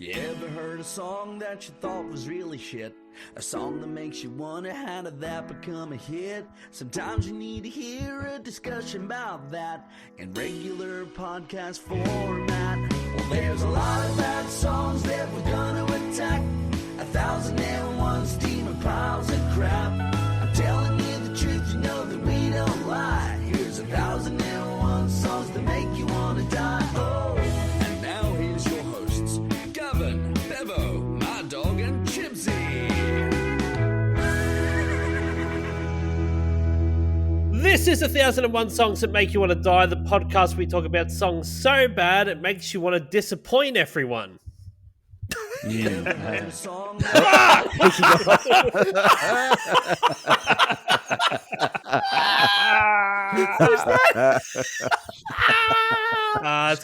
You ever heard a song that you thought was really shit? A song that makes you wonder how did that become a hit? Sometimes you need to hear a discussion about that in regular podcast format. Well, there's a lot of bad songs that we're gonna attack. 1,001 steaming piles of crap. I'm telling you the truth, you know that we don't lie. Here's 1,001 songs that make you wanna die. Oh, and now here's your hosts, Gavin, Bevo, my dog, and Chibbsy. This is 1,001 Songs That Make You Want to Die, the podcast where we talk about songs so bad it makes you want to disappoint everyone. It's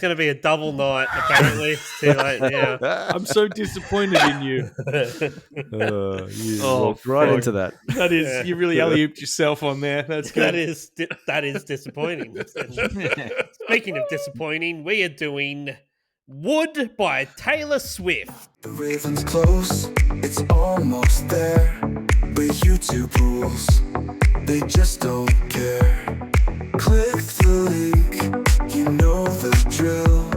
going to be a double night, apparently. It's too late now. I'm so disappointed in you. You walked right into that. That is, you really alley-ooped yourself on there. That's good. That is disappointing. Speaking of disappointing, we are doing Wood by Taylor Swift. The Raven's close, it's almost there. But YouTube rules, they just don't care. Click the link, you know the drill.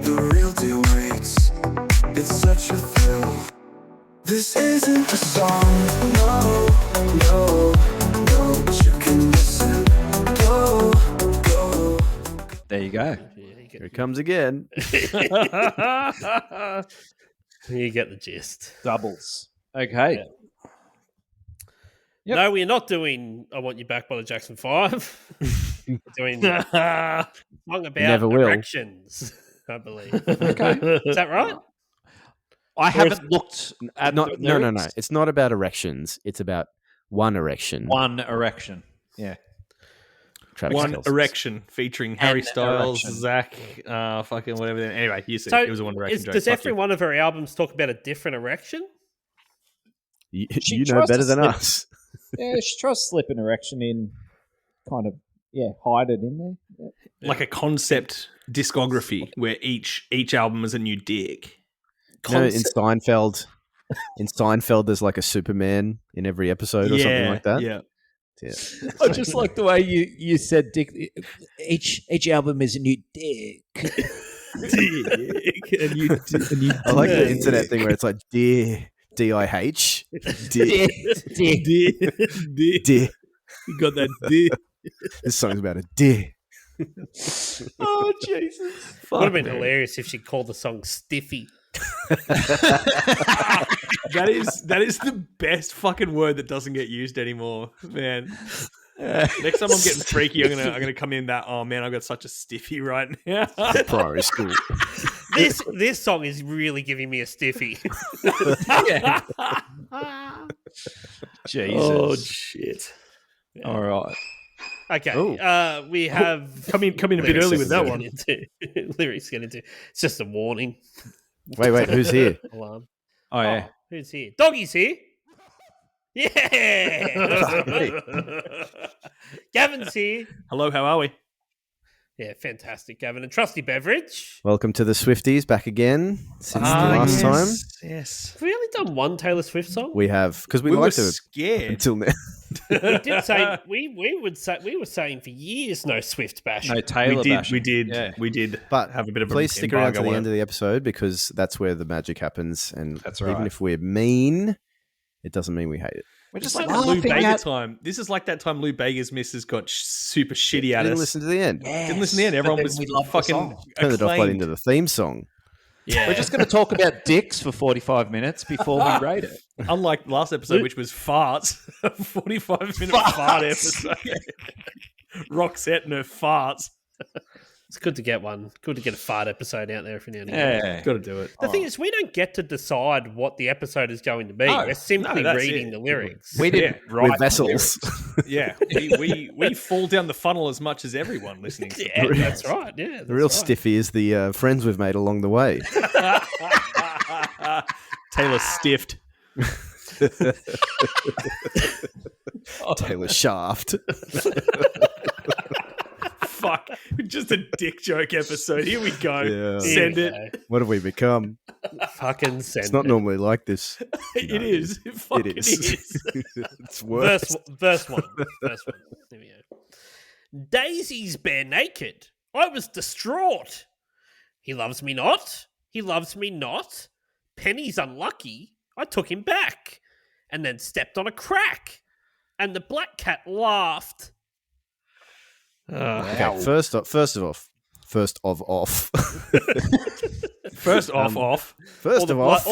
The real deal waits, it's such a thrill. This isn't a song, no, but you can listen. Go. There you go. Here it comes again. You get the gist. Doubles. Okay. Yeah. Yep. No, we're not doing I Want You Back by the Jackson 5. We're doing a song about erections, I believe. Okay. Is that right? I haven't looked at No. It's not about erections. It's about one erection. One erection. Yeah. Travis One Kelce. erection featuring Harry Styles, erection. Zach, fucking whatever. Anyway, you see, So it was a One Erection joke. does Fuck every you. one of her albums talk about a different erection? You She know tries better to than slip- us. Yeah, she tries to slip an erection in, kind of, hide it in there. Yeah. Like a concept discography where each album is a new dick. You know, in Seinfeld, there's like a Superman in every episode or something like that. Yeah. I just like the way you said, Dick. Each album is a new dick. Dick. I like the internet thing where it's like dear, D-I-H, dear, Dick. dear. You got that dick. This song's about a deer. Oh, Jesus. Would have been hilarious if she called the song Stiffy. That is the best fucking word that doesn't get used anymore, man. Next time I'm getting freaky, I'm gonna come in that. Oh man, I've got such a stiffy right now. Primary school. This song is really giving me a stiffy. Jesus. Oh shit! Yeah. All right. Okay, we have Come in a bit early with that one. Lyrics get into. It's just a warning. Wait, who's here? Alarm. Oh, yeah. Who's here? Doggy's here. Yeah. Gavin's here. Hello, how are we? Yeah, fantastic, Gavin. And Trusty Beverage. Welcome to the Swifties, back again since the last time. Yes. Have we only done one Taylor Swift song? We have, because we We were like to scared. until now. We did say we were saying for years no Swift bash. No, Taylor We did. Yeah. We did. But have a bit of please a stick around to the embargo end of the episode because that's where the magic happens. And That's even right. if we're mean, it doesn't mean we hate it. We're Just just like that Lou laughing Bega at... time. This is like that time Lou Bega's missus got super shitty at Didn't us. listen to the end. Didn't listen to the end. Everyone was fucking Turned it off right acclaimed. into the theme song. Yeah. We're just going to talk about dicks for 45 minutes before we rate it. Unlike last episode, which was farts, 45-minute fart episode. Roxette and her farts. It's good to get one. Good to get a fart episode out there every now and again. Yeah. Got to do it. The thing is, we don't get to decide what the episode is going to be. No, We're simply that's reading it. the lyrics. We didn't write We're vessels. Yeah, we fall down the funnel as much as everyone listening. To Yeah, that's right. Yeah, The real stiffy is the friends we've made along the way. Taylor stiffed. Taylor Shaft. fuck. Just a dick joke episode. Here we go. Yeah. Send Here it. we go. What have we become? Fucking send It's not it. normally like this. It is. It fucking is. It's worse. Verse one. Here we go. Daisy's bare naked. I was distraught. He loves me not. He loves me not. Penny's unlucky. I took him back, and then stepped on a crack, and the black cat laughed. Okay, first off. First off. First All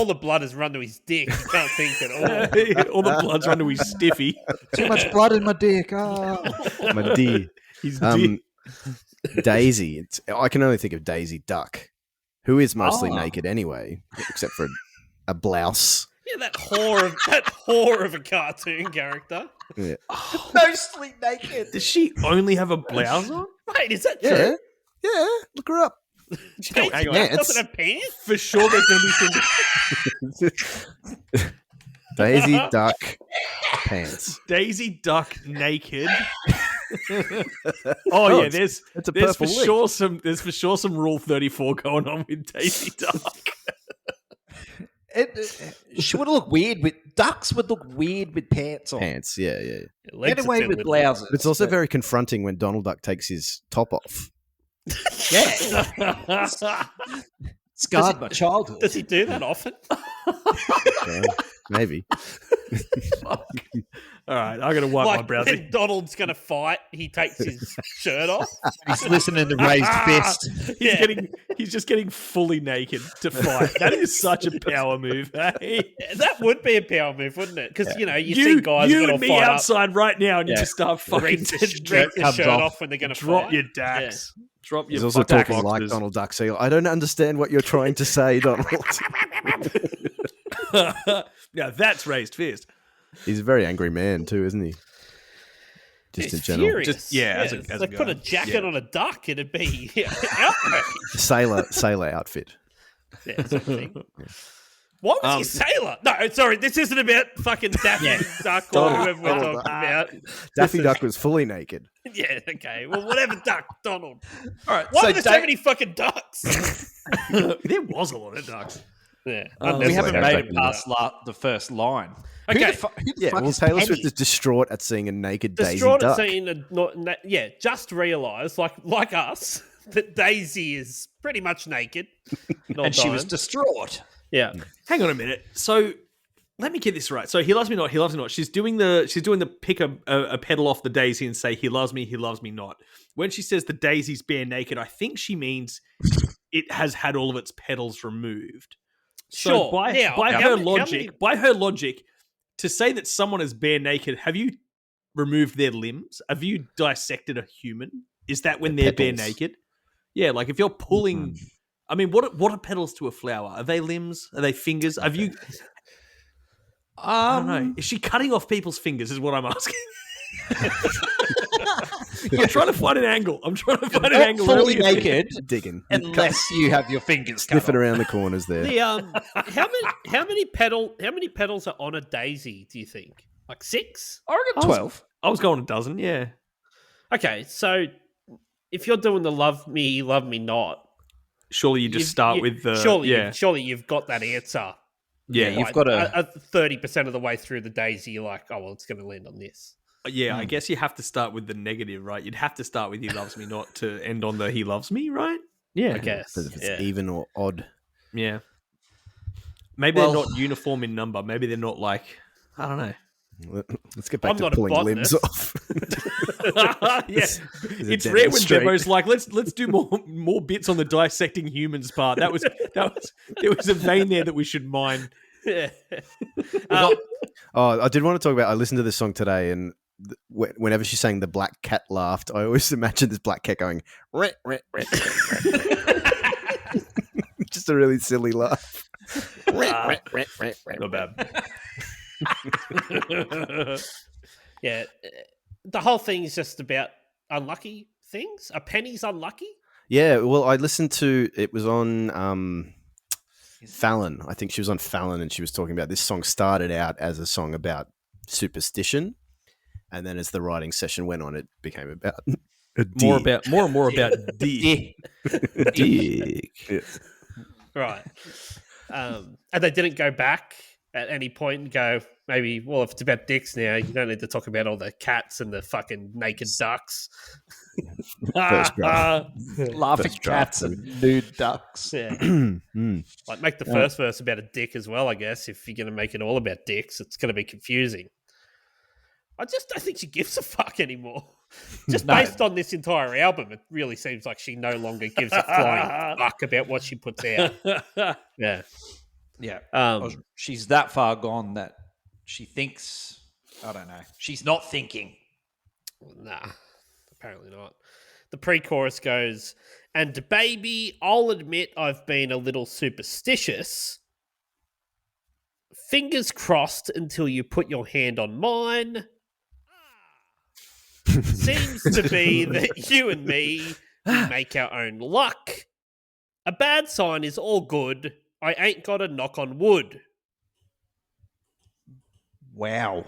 the blood has run to his dick. You can't think at all. all the blood's run to his stiffy. Too much blood in my dick. My D. His dick. Daisy. I can only think of Daisy Duck, who is mostly naked anyway, except for a blouse. Yeah, that whore of a cartoon character. Yeah. Mostly naked. Does she only have a blouse on? Wait, is that Yeah. true? Yeah. Look her up. Daisy hang on. Duck doesn't have pants? For sure there's going to be things. Daisy Duck pants. Daisy Duck naked. Oh yeah, there's It's a for purple lip. sure some Rule 34 going on with Daisy Duck. She would look weird with ducks. Would look weird with pants on. Pants. Yeah. Legs Get are away thin with little. blouses. But it's also very confronting when Donald Duck takes his top off. Yeah. Scarred my childhood. Does he do that often? Yeah, maybe. All right, I gotta wipe my Like browsing. when Donald's going to fight, he takes his shirt off. He's listening to raised fist. He's just getting fully naked to fight. That is such a power move. Hey? Yeah, that would be a power move, wouldn't it? Because you see guys you going and to me fight outside right now, and you Yeah. just start up, fucking reach the shirt off when they're going to drop fight. your dacks. Drop your He's also fucking talking like boxers. Donald Duck. So I don't understand what you're trying to say, Donald. Yeah, that's raised fist. He's a very angry man too, isn't he? Just He's in general. furious. Just- yeah, as a like put guy. a jacket Yeah. on a duck, it'd be outrage. Sailor outfit. Yeah, sort of thing. Why was he a sailor? No, sorry, this isn't about fucking Daffy Duck or whoever we're talking about. Daffy Duck was fully naked. Yeah, okay. Well, whatever duck, Donald. All right, Why so are there so Dave- many fucking ducks? there was a lot of ducks. Yeah, We haven't made it Exactly. past the first line. Okay. Who the fuck Yeah, well, is Taylor Penny? Swift is distraught at seeing a naked Daisy distraught at Duck. seeing just realised, like us, that Daisy is pretty much naked. Not And she was dying. distraught. Yeah. Hang on a minute. So let me get this right. So he loves me not. He loves me not. She's doing the pick a petal off the daisy and say he loves me not. When she says the daisy's bare naked, I think she means it has had all of its petals removed. So Sure. by How her logic, to say that someone is bare naked, have you removed their limbs? Have you dissected a human? Is that when they're bare petals. naked? Yeah, like if you're pulling. I mean, what are petals to a flower? Are they limbs? Are they fingers? Have you? I don't know. Is she cutting off people's fingers? Is what I'm asking. I'm trying to find an angle. Not fully naked Digging. unless you have your fingers cut Sniffing off. around the corners there. The how many petals are on a daisy? Do you think like 6? I reckon 12. I was going a dozen. Yeah. Okay, so if you're doing the love me not, Surely you just start with the surely you've got that answer. yeah You've got a 30% of the way through the daisy. You're like, oh well, it's going to land on this. yeah. I guess you have to start with the negative, right? You'd have to start with he loves me not to end on the he loves me, right? Yeah. I guess. Because if it's Yeah. even or odd. Yeah. Maybe they're not uniform in number. Maybe they're not like I don't know. Let's get back I'm to not a pulling limbs botanist. off. Yeah, Is it it's rare when demonstrate? Bevo's like, let's do more bits on the dissecting humans part. There was a vein there that we should mine. Yeah. Oh, I did want to talk about. I listened to this song today, and whenever she sang "The Black Cat Laughed," I always imagined this black cat going, "Ret, ret, ret, ret, ret." Just a really silly laugh. Ret, ret, ret, ret, ret. Not bad. Yeah. The whole thing is just about unlucky things. Are pennies unlucky? Yeah, well, I listened to it was on Fallon. I think she was on Fallon, and she was talking about this song. Started out as a song about superstition, and then as the writing session went on, it became about more and more about dick. dick. Right. And they didn't go back at any point and go, maybe, well, if it's about dicks now, you don't need to talk about all the cats and the fucking naked ducks. First draft. Laughing First draft, cats and nude ducks. Yeah. Mm. Like, make the first verse about a dick as well, I guess. If you're going to make it all about dicks, it's going to be confusing. I just don't think she gives a fuck anymore. Just based on this entire album, it really seems like she no longer gives a flying fuck about what she puts out. Yeah. Yeah. She's that far gone that she thinks, I don't know, she's not thinking. Nah, apparently not. The pre-chorus goes, and baby, I'll admit I've been a little superstitious. Fingers crossed until you put your hand on mine. Seems to be that you and me we make our own luck. A bad sign is all good. I ain't got a knock on wood. Wow.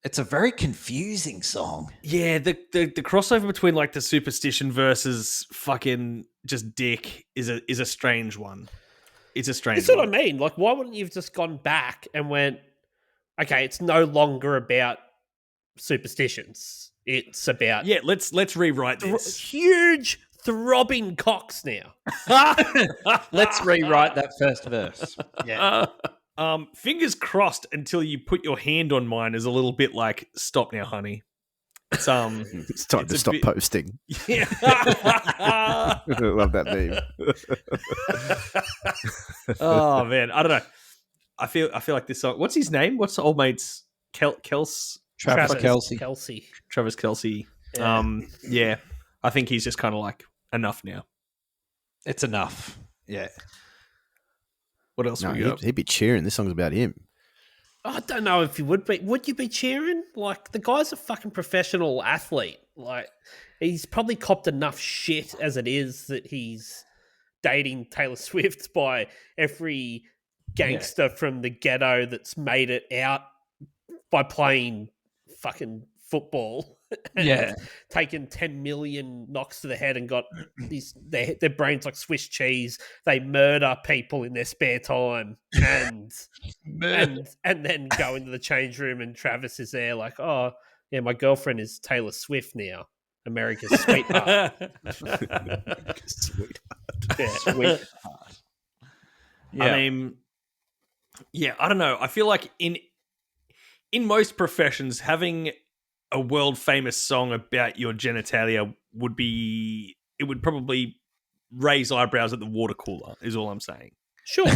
It's a very confusing song. Yeah, the crossover between like the superstition versus fucking just dick is a strange one. It's a strange That's one. what I mean. Like, why wouldn't you have just gone back and went, okay, it's no longer about superstitions. It's about let's rewrite this. huge throbbing cocks now. Let's rewrite that first verse. Yeah. Fingers crossed until you put your hand on mine is a little bit like, stop now, honey. It's It's time to stop posting. Yeah. I love that meme. Oh man, I don't know. I feel like this song. What's his name? What's the old mate's Kels? Travis Kelce. Travis Kelce. Yeah. Yeah. I think he's just kind of like, enough now. It's enough. Yeah. What else No, we got? he'd be cheering. This song's about him. I don't know if you would be. Would you be cheering? Like, the guy's a fucking professional athlete. Like, he's probably copped enough shit as it is that he's dating Taylor Swift by every gangster from the ghetto that's made it out by playing fucking football. Yeah. Taken 10 million knocks to the head and got these their brains like Swiss cheese. They murder people in their spare time and then go into the change room and Travis is there like, oh yeah, my girlfriend is Taylor Swift now, America's sweetheart. Yeah, sweetheart. Yeah. I mean, yeah, I don't know. I feel like in most professions, having a world famous song about your genitalia would probably raise eyebrows at the water cooler. Is all I'm saying. Sure.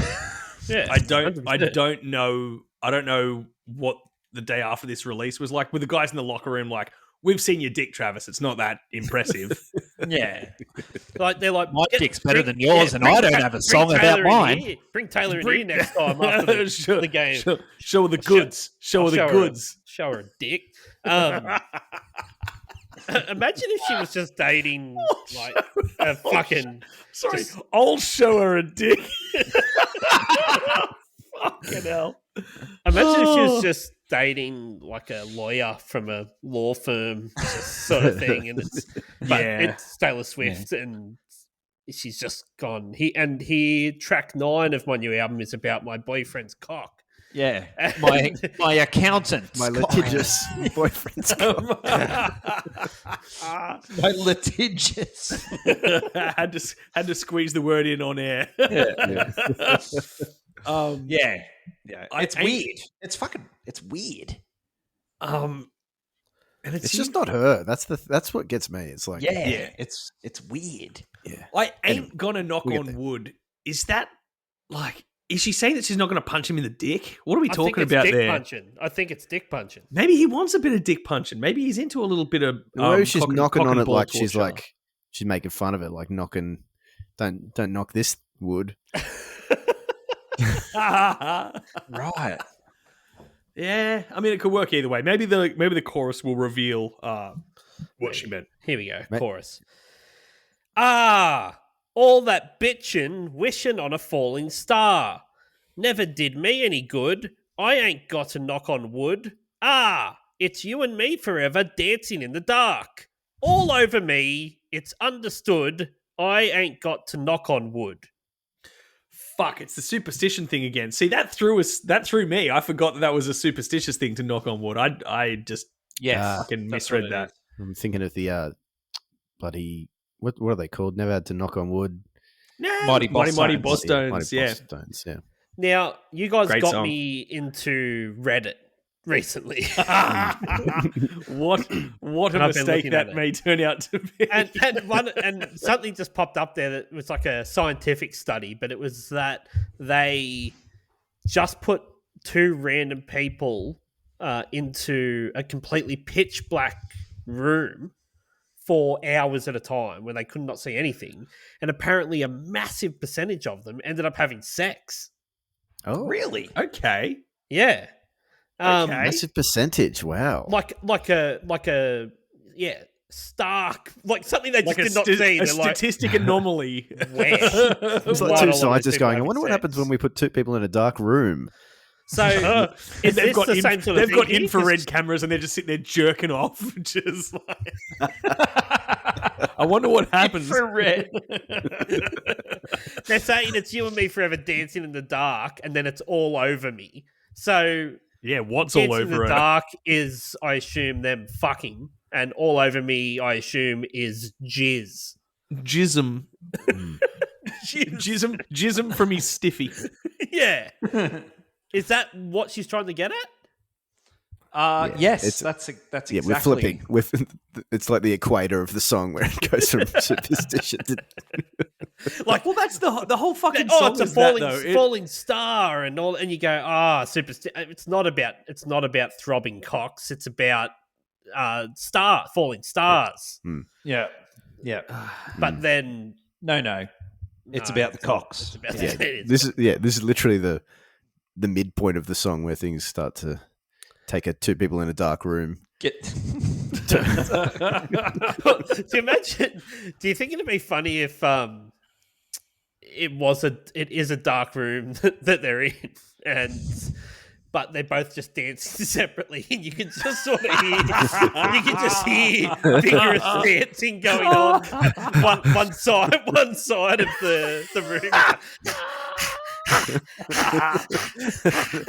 Yeah, I don't 100%. know what the day after this release was like with the guys in the locker room. Like, we've seen your dick, Travis. It's not that impressive. Yeah. Like, they're like, My dick's better than yours, and I don't have a song about mine. Bring Taylor in here next time after the game. Show her the goods. Show her the goods. Show her a dick. Imagine if she was just dating like a fucking. Sorry, I'll show her a dick. Fucking hell. Imagine if she was just dating like a lawyer from a law firm, sort of thing, and it's Taylor Swift, and she's just gone. Track 9 of my new album is about my boyfriend's cock. Yeah. My accountant. My litigious boyfriend's cock. My litigious. had to squeeze the word in on air. Yeah. Yeah. It's weird. It's weird. And It's just not her. That's what gets me. It's like, it's weird. yeah. I ain't gonna knock we'll get on there. wood. Is that like? Is she saying that she's not going to punch him in the dick? What are we I talking think it's about dick there? punching. I think it's dick punching. Maybe he wants a bit of dick punching. Maybe he's into a little bit of. Maybe she's knocking cock on and it ball like she's torture. like she's making fun of it, like knocking. Don't knock this wood. Right. Yeah, I mean, it could work either way. Maybe the chorus will reveal what she meant. Here we go. Mate. Chorus. All that bitchin', wishing on a falling star. Never did me any good. I ain't got to knock on wood. it's you and me forever dancing in the dark. All over me, it's understood I ain't got to knock on wood. Fuck, it's the superstition thing again. See, that threw me. I forgot that was a superstitious thing to knock on wood. I just fucking that's what misread it that. is. I'm thinking of the bloody what are they called? Never had to knock on wood. Mighty Boss Mighty Stones. Boss Stones, Mighty yeah. Boss Stones, yeah. Now, you guys Great got song. me into Reddit recently. What a And I've been mistake looking at that it. may turn out to be. and something just popped up there that was like a scientific study, but it was that they just put two random people into a completely pitch black room for hours at a time where they could not see anything, and apparently a massive percentage of them ended up having sex. Oh, Really? Okay. Yeah. Okay. massive percentage. Wow. like a stark, like something they just did not see. A They're like, statistic anomaly. where? It's Why like do two all these scientists people going, I having wonder what sex? happens when we put two people in a dark room. So is they've this got the same sort of they've thing got here? infrared cameras and they're just sitting there jerking off, just like. I wonder what happens. Infrared. They're saying it's you and me forever dancing in the dark, and then it's all over me. So Yeah, what's all dancing in over the it? dark is, I assume, them fucking, and all over me, I assume, is jizz. Jism. Jism from his stiffy. Yeah. Is that what she's trying to get at? Yes, it's- that's exactly. Yeah, we're flipping. It's like the equator of the song where it goes from superstition to Like, Well, that's the whole fucking oh, song it's a is that, though. falling star and all, and you go, it's not about throbbing cocks. It's about falling stars. Yeah. But then No. It's about the cocks. It's about yeah, it is. this is literally the midpoint of the song where things start to take two people in a dark room. Get. Do you imagine? Do you think it'd be funny if it is a dark room that they're in, but they're both just dancing separately, and you can just sort of hear vigorous dancing going on one side of the room.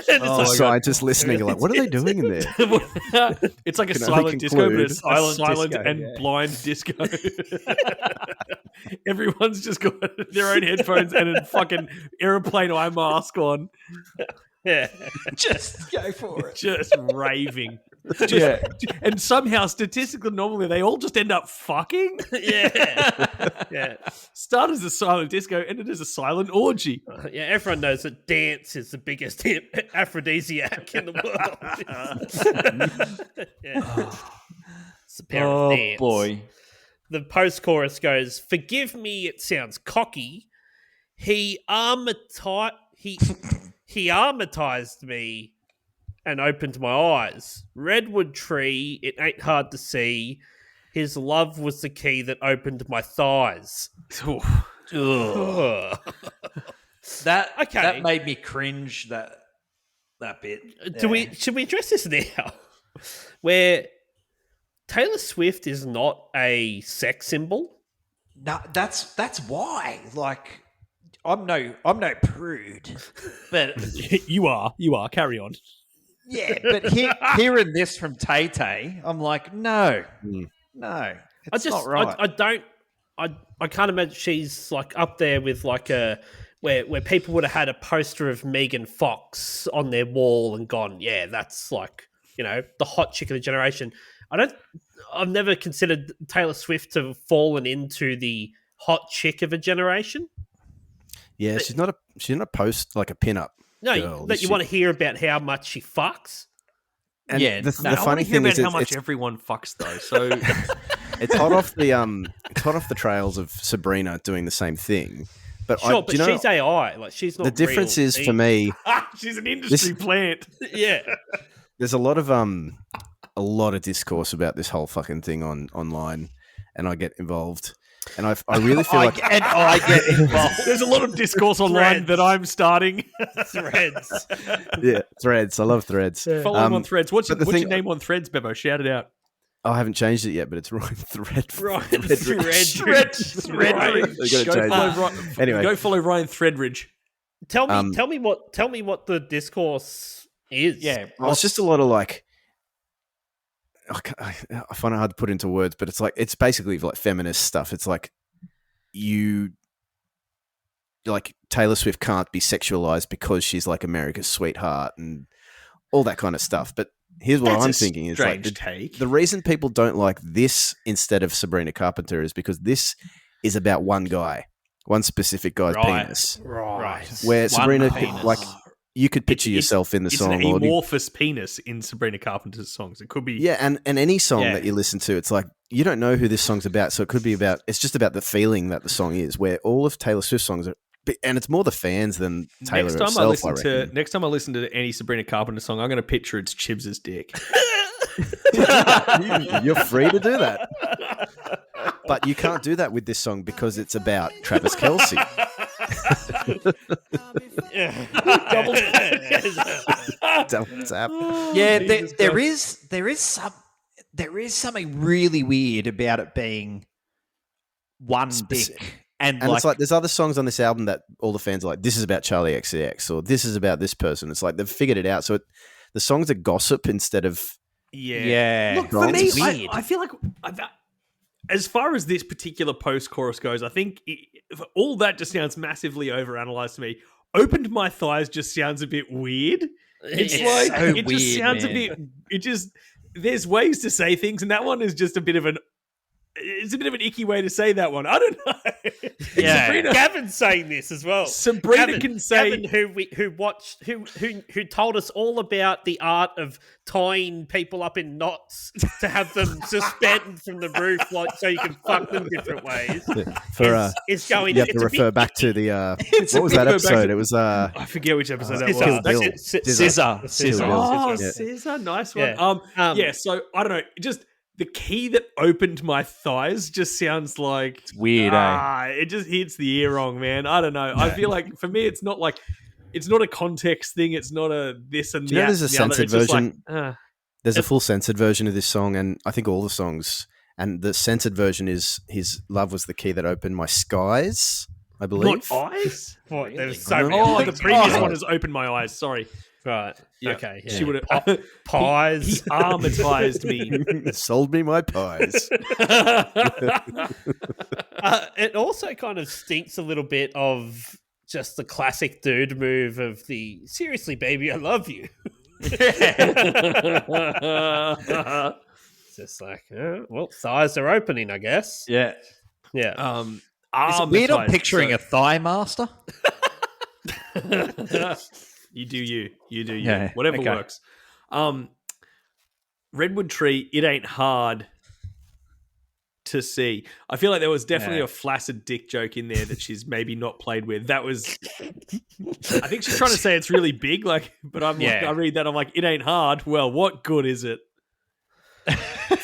And it's Scientists listening are like, what are they doing in there? It's like a Can only silent disco, but conclude. it's silent disco, and yeah. blind disco. Everyone's just got their own headphones and a fucking aeroplane eye mask on, yeah. Just go for it. just raving. And somehow, statistically, normally they all just end up fucking. Yeah. Start as a silent disco, ended as a silent orgy. Yeah, everyone knows that dance is the biggest aphrodisiac in the world. Yeah. It's the power of dance. Boy. The post-chorus goes, "Forgive me, it sounds cocky. He armatized me and opened my eyes. Redwood tree, it ain't hard to see. His love was the key that opened my thighs." Ugh. That made me cringe. That bit. Should we address this now? Where Taylor Swift is not a sex symbol. No, that's why. Like, I'm no prude, but You are. Carry on. yeah. But hearing this from Tay Tay, I'm like, no, it's not right. I can't imagine she's like up there with like where people would have had a poster of Megan Fox on their wall and gone, yeah, that's like, the hot chick of the generation. I've never considered Taylor Swift to have fallen into the hot chick of a generation. Yeah, she's not a post like a pinup. No, girl, that is you she? want to hear about how much she fucks. And Yeah, the no, I I funny want to hear thing about is, how much it's everyone fucks, though. So it's hot off the trails of Sabrina doing the same thing. But Sure, but she's AI. Like, she's not the difference real is for either. me. she's an industry plant. Yeah. There's a lot of discourse about this whole fucking thing online, and I get involved. And I really feel like I get involved. There's a lot of discourse online that I'm starting. Threads. yeah, Threads. I love Threads. Follow him on Threads. What's but your name on Threads, Bevo? Shout it out. I haven't changed it yet, but it's Ryan Thread. Ryan Threadridge. Anyway, go follow Ryan Threadridge. Tell me what the discourse is. Yeah, well, it's just a lot of like. I find it hard to put into words, but it's basically like feminist stuff. It's like Taylor Swift can't be sexualized because she's like America's sweetheart and all that kind of stuff. But here's what I'm thinking is like the reason people don't like this instead of Sabrina Carpenter is because this is about one guy, one specific guy's penis. Right. Where One Sabrina, penis. like, you could picture yourself in the song. It's an amorphous penis in Sabrina Carpenter's songs. It could be. Yeah, and any song that you listen to, it's like, you don't know who this song's about. So it could be it's just about the feeling that the song is, where all of Taylor Swift's songs are, and it's more the fans than Taylor herself, Next time I listen to any Sabrina Carpenter song, I'm going to picture it's Chibbs' dick. You're free to do that. But you can't do that with this song because it's about Travis Kelce. Double tap. Yeah, there is something really weird about it being one dick. And it's like there's other songs on this album that all the fans are like, this is about Charlie XCX or this is about this person. It's like they've figured it out. So the songs are gossip instead of Look, for me, I feel like as far as this particular post-chorus goes, I think all that just sounds massively overanalyzed to me. Opened My Thighs just sounds a bit weird. It's like so it just weird, sounds man. a bit. It just there's ways to say things, and that one is just a bit of an. It's a bit of an icky way to say that one. I don't know. Yeah, Sabrina, Gavin's saying this as well. Sabrina can say Gavin, who told us all about the art of tying people up in knots to have them suspended from the roof, like so you can fuck them different ways. Is going. You have to refer back to the what was that episode? It was I forget which episode that was. Scissor. Oh, Scissor, nice one. Yeah. So I don't know, just. The key that opened my thighs just sounds like It's weird, It just hits the ear wrong, man. I don't know. I feel like for me, it's not a context thing. It's not a this and Do you know there's a censored version? There's a full censored version of this song, and I think all the songs. And the censored version is his love was the key that opened my skies, I believe. Not eyes? What, there's so many. Oh, the previous one has opened my eyes. Sorry. Right. Yeah. Okay. Yeah. She would have pies. He armatized me. Sold me my pies. It also kind of stinks a little bit of just the classic dude move of the seriously, baby, I love you. It's just like, well, thighs are opening, I guess. Yeah. Yeah. Is it weird I'm picturing a thigh master? You do you. Yeah, Whatever okay. works. Redwood Tree, it ain't hard to see. I feel like there was definitely a flaccid dick joke in there that she's maybe not played with. That was, I think she's trying to say it's really big, like, but I'm like, I read that, I'm like, it ain't hard. Well, what good is it?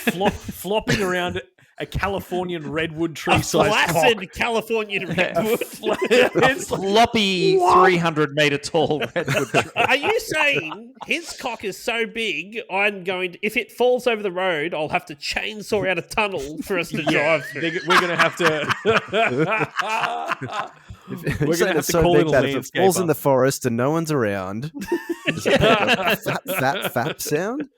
Flopping around a Californian redwood tree size flaccid Californian redwood. It's floppy 300 meter tall redwood tree. Are you saying his cock is so big, if it falls over the road, I'll have to chainsaw out a tunnel for us to drive through? We're going to have to... We're going to have to call in a that if it falls landscaper. in the forest and no one's around, does it make a fap sound?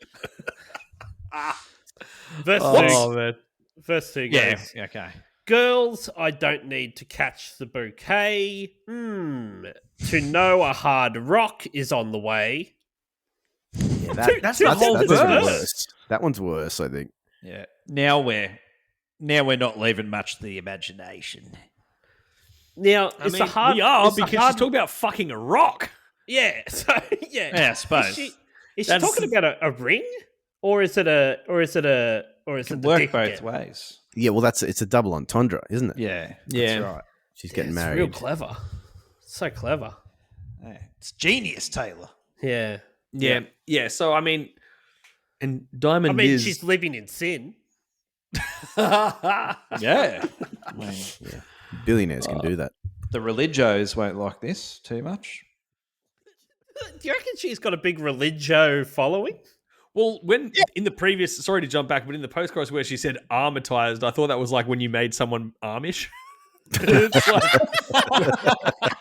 Verse 2 goes, Yeah, okay. Girls, I don't need to catch the bouquet. To know a hard rock is on the way. Yeah, That's the whole that's verse. worse. That one's worse, I think. Yeah. Now we're not leaving much to the imagination. Now, I mean, we are because she's talking about fucking a rock. Yeah, so, yeah. Yeah, I suppose. Is she talking about a ring? Or is it the Work dick both again? ways. Yeah, well, it's a double entendre, isn't it? Yeah. Yeah. That's right. She's getting It's married. real clever. So clever. Yeah. It's genius, Taylor. Yeah. Yeah. So, I mean, and Diamond is... she's living in sin. Yeah. I mean, Billionaires can do that. the religios won't like this too much. Do you reckon she's got a big religio following? Well, in the previous, sorry to jump back, but in the post-chorus where she said armatized, I thought that was like when you made someone Amish.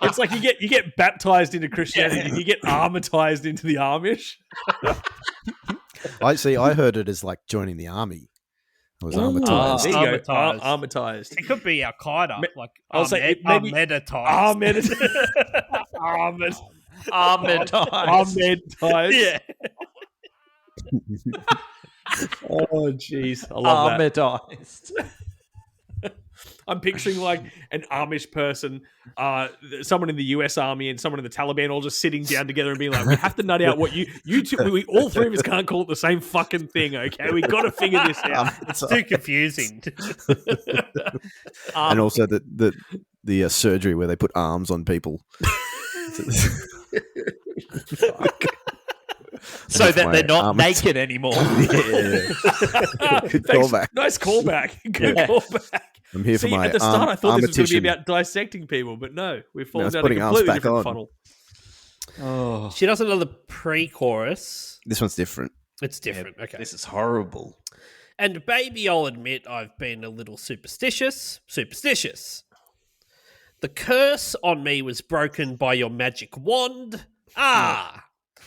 it's like you get baptized into Christianity, you get armatized into the Amish. I heard it as like joining the army. I was armatized. There you go. Armatized. Armatized. It could be Al Qaeda, like I'll say it maybe- Armatized. Armatized. Yeah. Oh, jeez. I love that. Armatized. I'm picturing like an Amish person, someone in the US Army and someone in the Taliban all just sitting down together and being like, we have to nut out what you two, all three of us can't call it the same fucking thing, okay? We got to figure this out. It's too confusing. And also the surgery where they put arms on people. So that they're not arms. naked anymore. Good callback. Nice callback. Good callback. I'm here for my at the start I thought this was going to be armatition. about dissecting people, but no, we've fallen it's down a putting arms completely back different on. funnel. Oh, She does another pre-chorus. This one's different. It's different. Okay. this is horrible. And baby, I'll admit I've been a little superstitious. The curse on me was broken by your magic wand.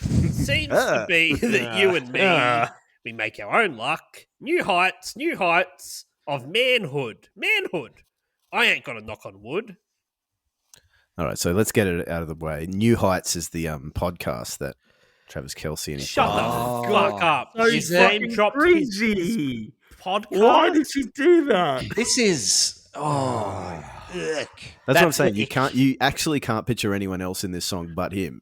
Seems to be that you and me, we make our own luck. New heights of manhood. I ain't got to knock on wood. All right, so let's get it out of the way. New Heights is the podcast that Travis Kelce and his Shut partner- the fuck up. So She's fucking name dropped his podcast. Why did she do that? This is ugh. That's what I'm saying. You actually can't picture anyone else in this song but him.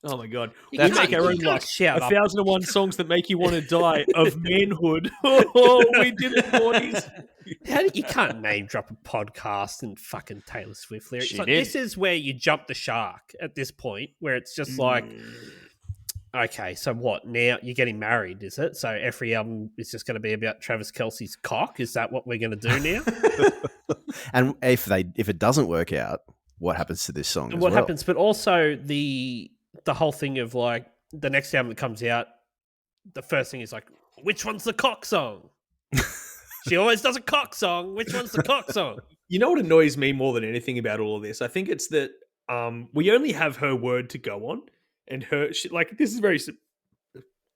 Oh my god. You We can't- make our you own can't luck. shout up. 1,001 songs that make you want to die of manhood. Oh, we did it, boys. You can't name drop a podcast and fucking Taylor Swift lyrics. She Like, did. this is where you jump the shark at this point, where it's just like, okay, so what? Now you're getting married, is it? So every album is just going to be about Travis Kelce's cock? Is that what we're going to do now? And if it doesn't work out, what happens to this song? And as what well? happens? But also the whole thing of like the next album that comes out, the first thing is like, which one's the cock song? She always does a cock song. Which one's the cock song? You know what annoys me more than anything about all of this? I think it's that we only have her word to go on, and this is very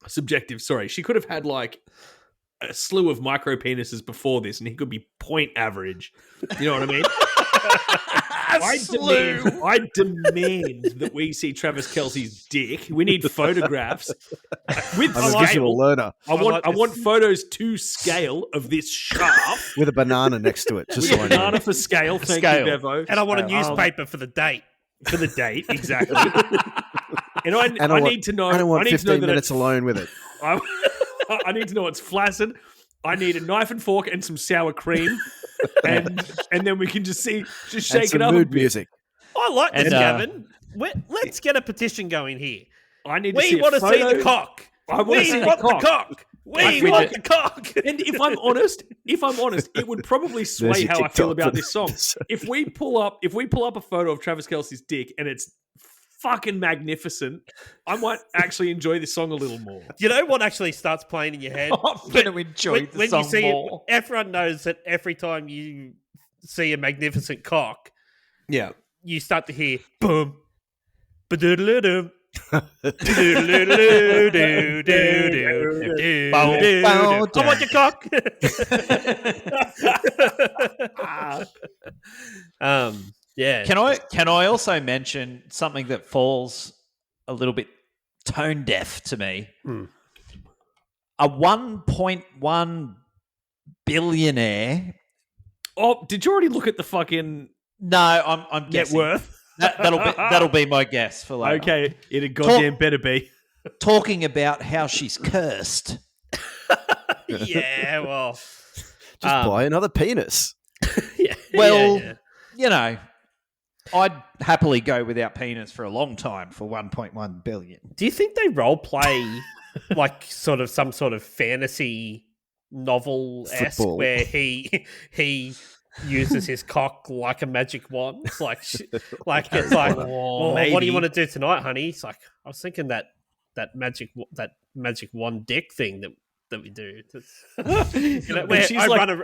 subjective. Sorry, she could have had like a slew of micro penises before this, and he could be point average. You know what I mean? I demand that we see Travis Kelce's dick. We need photographs with I'm a visual learner I want photos to scale of this shaft. with a banana next to it. Just so I know. Banana for scale. Thank you, Bevo. And I want a newspaper for the date. For the date, exactly. And I I need to know. I don't want need to know 15 that minutes alone with it. I need to know it's flaccid. I need a knife and fork and some sour cream, and then we can just shake And some it up. mood music. I like this, And, Gavin. Let's get a petition going here. I need to We see want to see photo. the cock. I want to We see want the the cock. cock. We want the cock. And if I'm honest, it would probably sway your how I feel TikTok about for this song. If we pull up a photo of Travis Kelce's dick and it's fucking magnificent, I might actually enjoy this song a little more. You know what actually starts playing in your head? I'm going to enjoy the when song you see more. it, everyone knows that every time you see a magnificent cock, Yeah. you start to hear boom, ba-doodle-doo-doo. I want your cock. Yeah. Can I also mention something that falls a little bit tone deaf to me? A 1.1 billionaire. Oh, did you already look at the fucking No, I'm net guessing. worth? That'll be my guess for later. Okay, it a goddamn better be. Talking about how she's cursed. Yeah, well. Just buy another penis. Well, yeah. you know, I'd happily go without penis for a long time for 1.1 billion. Do you think they role play like sort of some sort of fantasy novel-esque Football. where he uses his cock like a magic wand. It's like it's like, well, what do you want to do tonight, honey? It's like, I was thinking that magic wand dick thing that we do. You know, where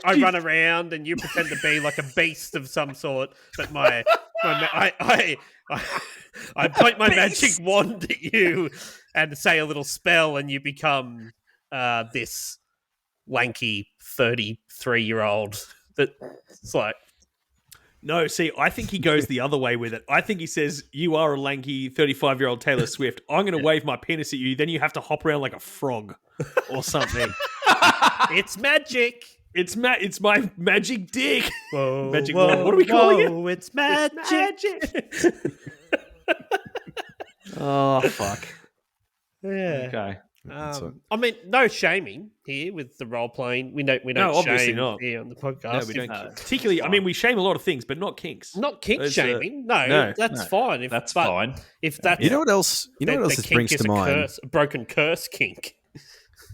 I run around and you pretend to be like a beast of some sort, but I point my magic wand at you and say a little spell, and you become this lanky 33-year-old. That's like. No, see, I think he goes the other way with it. I think he says, you are a lanky 35-year-old Taylor Swift. I'm going to wave my penis at you. Then you have to hop around like a frog or something. It's magic. It's my magic dick. Whoa, magic wand. What are we calling it? It's magic. Oh, fuck. Yeah. Okay. I mean, no shaming here with the role playing. We don't obviously shame not. here on the podcast. No, we don't. Particularly, I mean, we shame a lot of things, but not kinks. Not kink shaming. That's fine. That's fine. If that's you know what else? You know what else this brings to mind? A broken curse kink.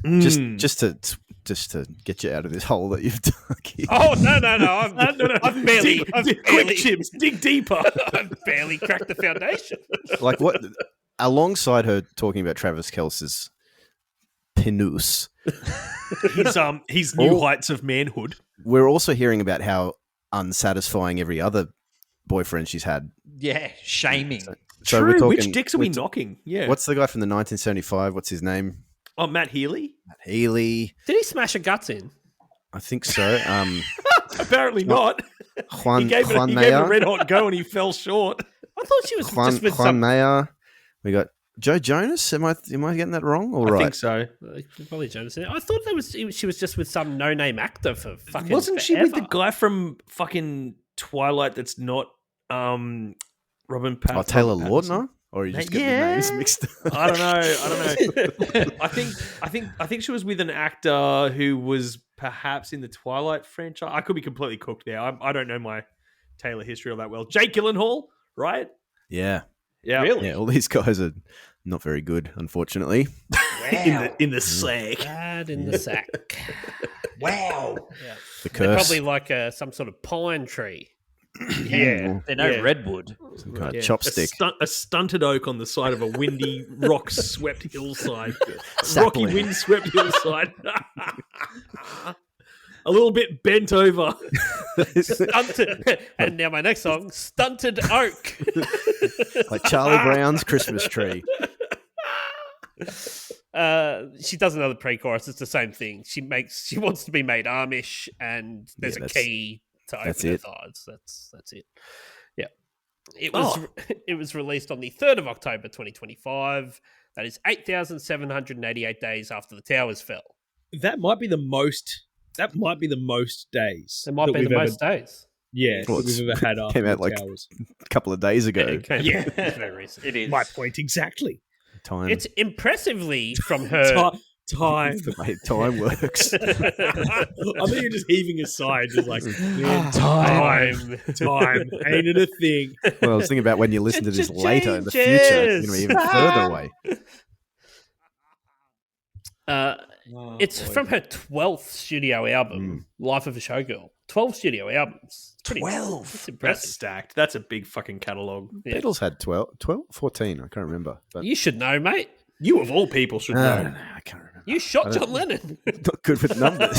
Just to get you out of this hole that you've dug here. Oh no! I've barely, Chibbs, dig deeper. I've barely cracked the foundation. Like what? Alongside her talking about Travis Kelce's penis, his new heights of manhood. We're also hearing about how unsatisfying every other boyfriend she's had. Yeah, shaming. So True. we're talking, Which dicks are we knocking? Yeah. What's the guy from the 1975? What's his name? Oh, Matt Healy? Matt Healy. Did he smash her guts in? I think so. Apparently not. Juan he gave Mayer. It a red hot go and he fell short. I thought she was just with Juan some... Mayer. We got Joe Jonas. Am I getting that wrong? All right. I think so. Probably Jonas. I thought she was just with some no-name actor for fucking Wasn't she forever. with the guy from fucking Twilight that's not Robin Pattinson? Oh, Taylor Lautner? Or are you just getting the names mixed up? I don't know. I think she was with an actor who was perhaps in the Twilight franchise. I could be completely cooked there. I don't know my Taylor history all that well. Jake Gyllenhaal, right? Yeah. Yeah. Really? Yeah, all these guys are not very good, unfortunately. Wow. in the sack. Bad in the sack. Wow. Yeah. The They're curse. probably like some sort of pine tree. Yeah. They're no redwood. Some kind of chopstick. A stunted oak on the side of a windy, rock-swept hillside. Sapling. Rocky wind-swept hillside. A little bit bent over. Stunted. And now my next song, Stunted Oak. Like Charlie Brown's Christmas tree. She does another pre-chorus. It's the same thing. She wants to be made Amish, and there's a key to open her thighs. That's it. Yeah. It was released on the 3rd of October 2025. That is 8,788 days after the towers fell. That might be the most. That might be the most days. It might be the most days. Yeah, Well, that we've ever had. Came out like towers. a couple of days ago. Yeah. Very recent. It is. My point exactly. Time. It's impressively from her. Time. the way time works. I think you're just heaving a sigh, just like Time. time. Ain't it a thing? Well, I was thinking about when you listen to this later in the future, it's going to be even further away. It's from her 12th studio album, Life of a Showgirl. 12 studio albums. 12? That's impressive. That's stacked. That's a big fucking catalogue. Yeah. Beatles had 12, 14, I can't remember. But You should know, mate. You of all people should I know. don't know, I can't remember. You shot John Lennon. Not good with numbers.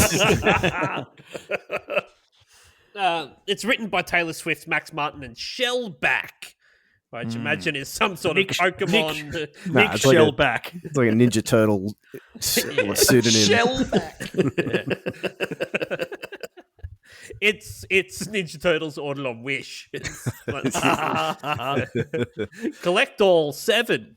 It's written by Taylor Swift, Max Martin, and Shellback, which I imagine is some sort of Pokemon. Nick it's like a- Shellback. It's like a Ninja Turtle pseudonym. It's Ninja Turtles ordered on Wish. It's like, collect all 7.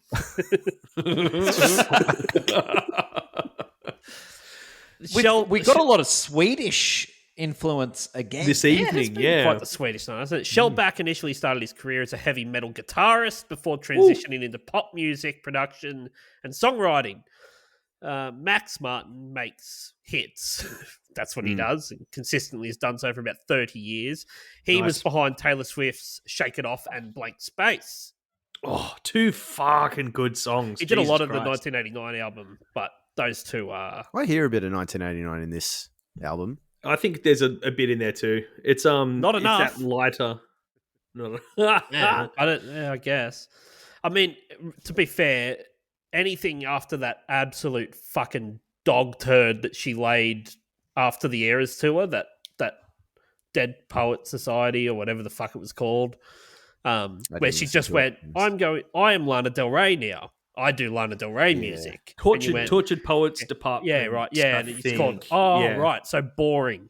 We got a lot of Swedish influence again. This evening, It's quite the Swedish one, isn't it? Shellback initially started his career as a heavy metal guitarist before transitioning into pop music production and songwriting. Max Martin makes hits. That's what he does, and consistently has done so for about 30 years. He was behind Taylor Swift's Shake It Off and Blank Space. Oh, 2 fucking good songs. He did a Jesus lot of Christ. the 1989 album, but those two are... I hear a bit of 1989 in this album. I think there's a bit in there too. It's Not it's enough. that lighter. Yeah, I guess. I mean, to be fair, anything after that absolute fucking dog turd that she laid after the Eras tour, that Dead Poet Society or whatever the fuck it was called, where she just went, I am Lana Del Rey now. I do Lana Del Rey music. Tortured Poets Department. Yeah, right. Yeah, and it's called. Oh, yeah. right. So boring.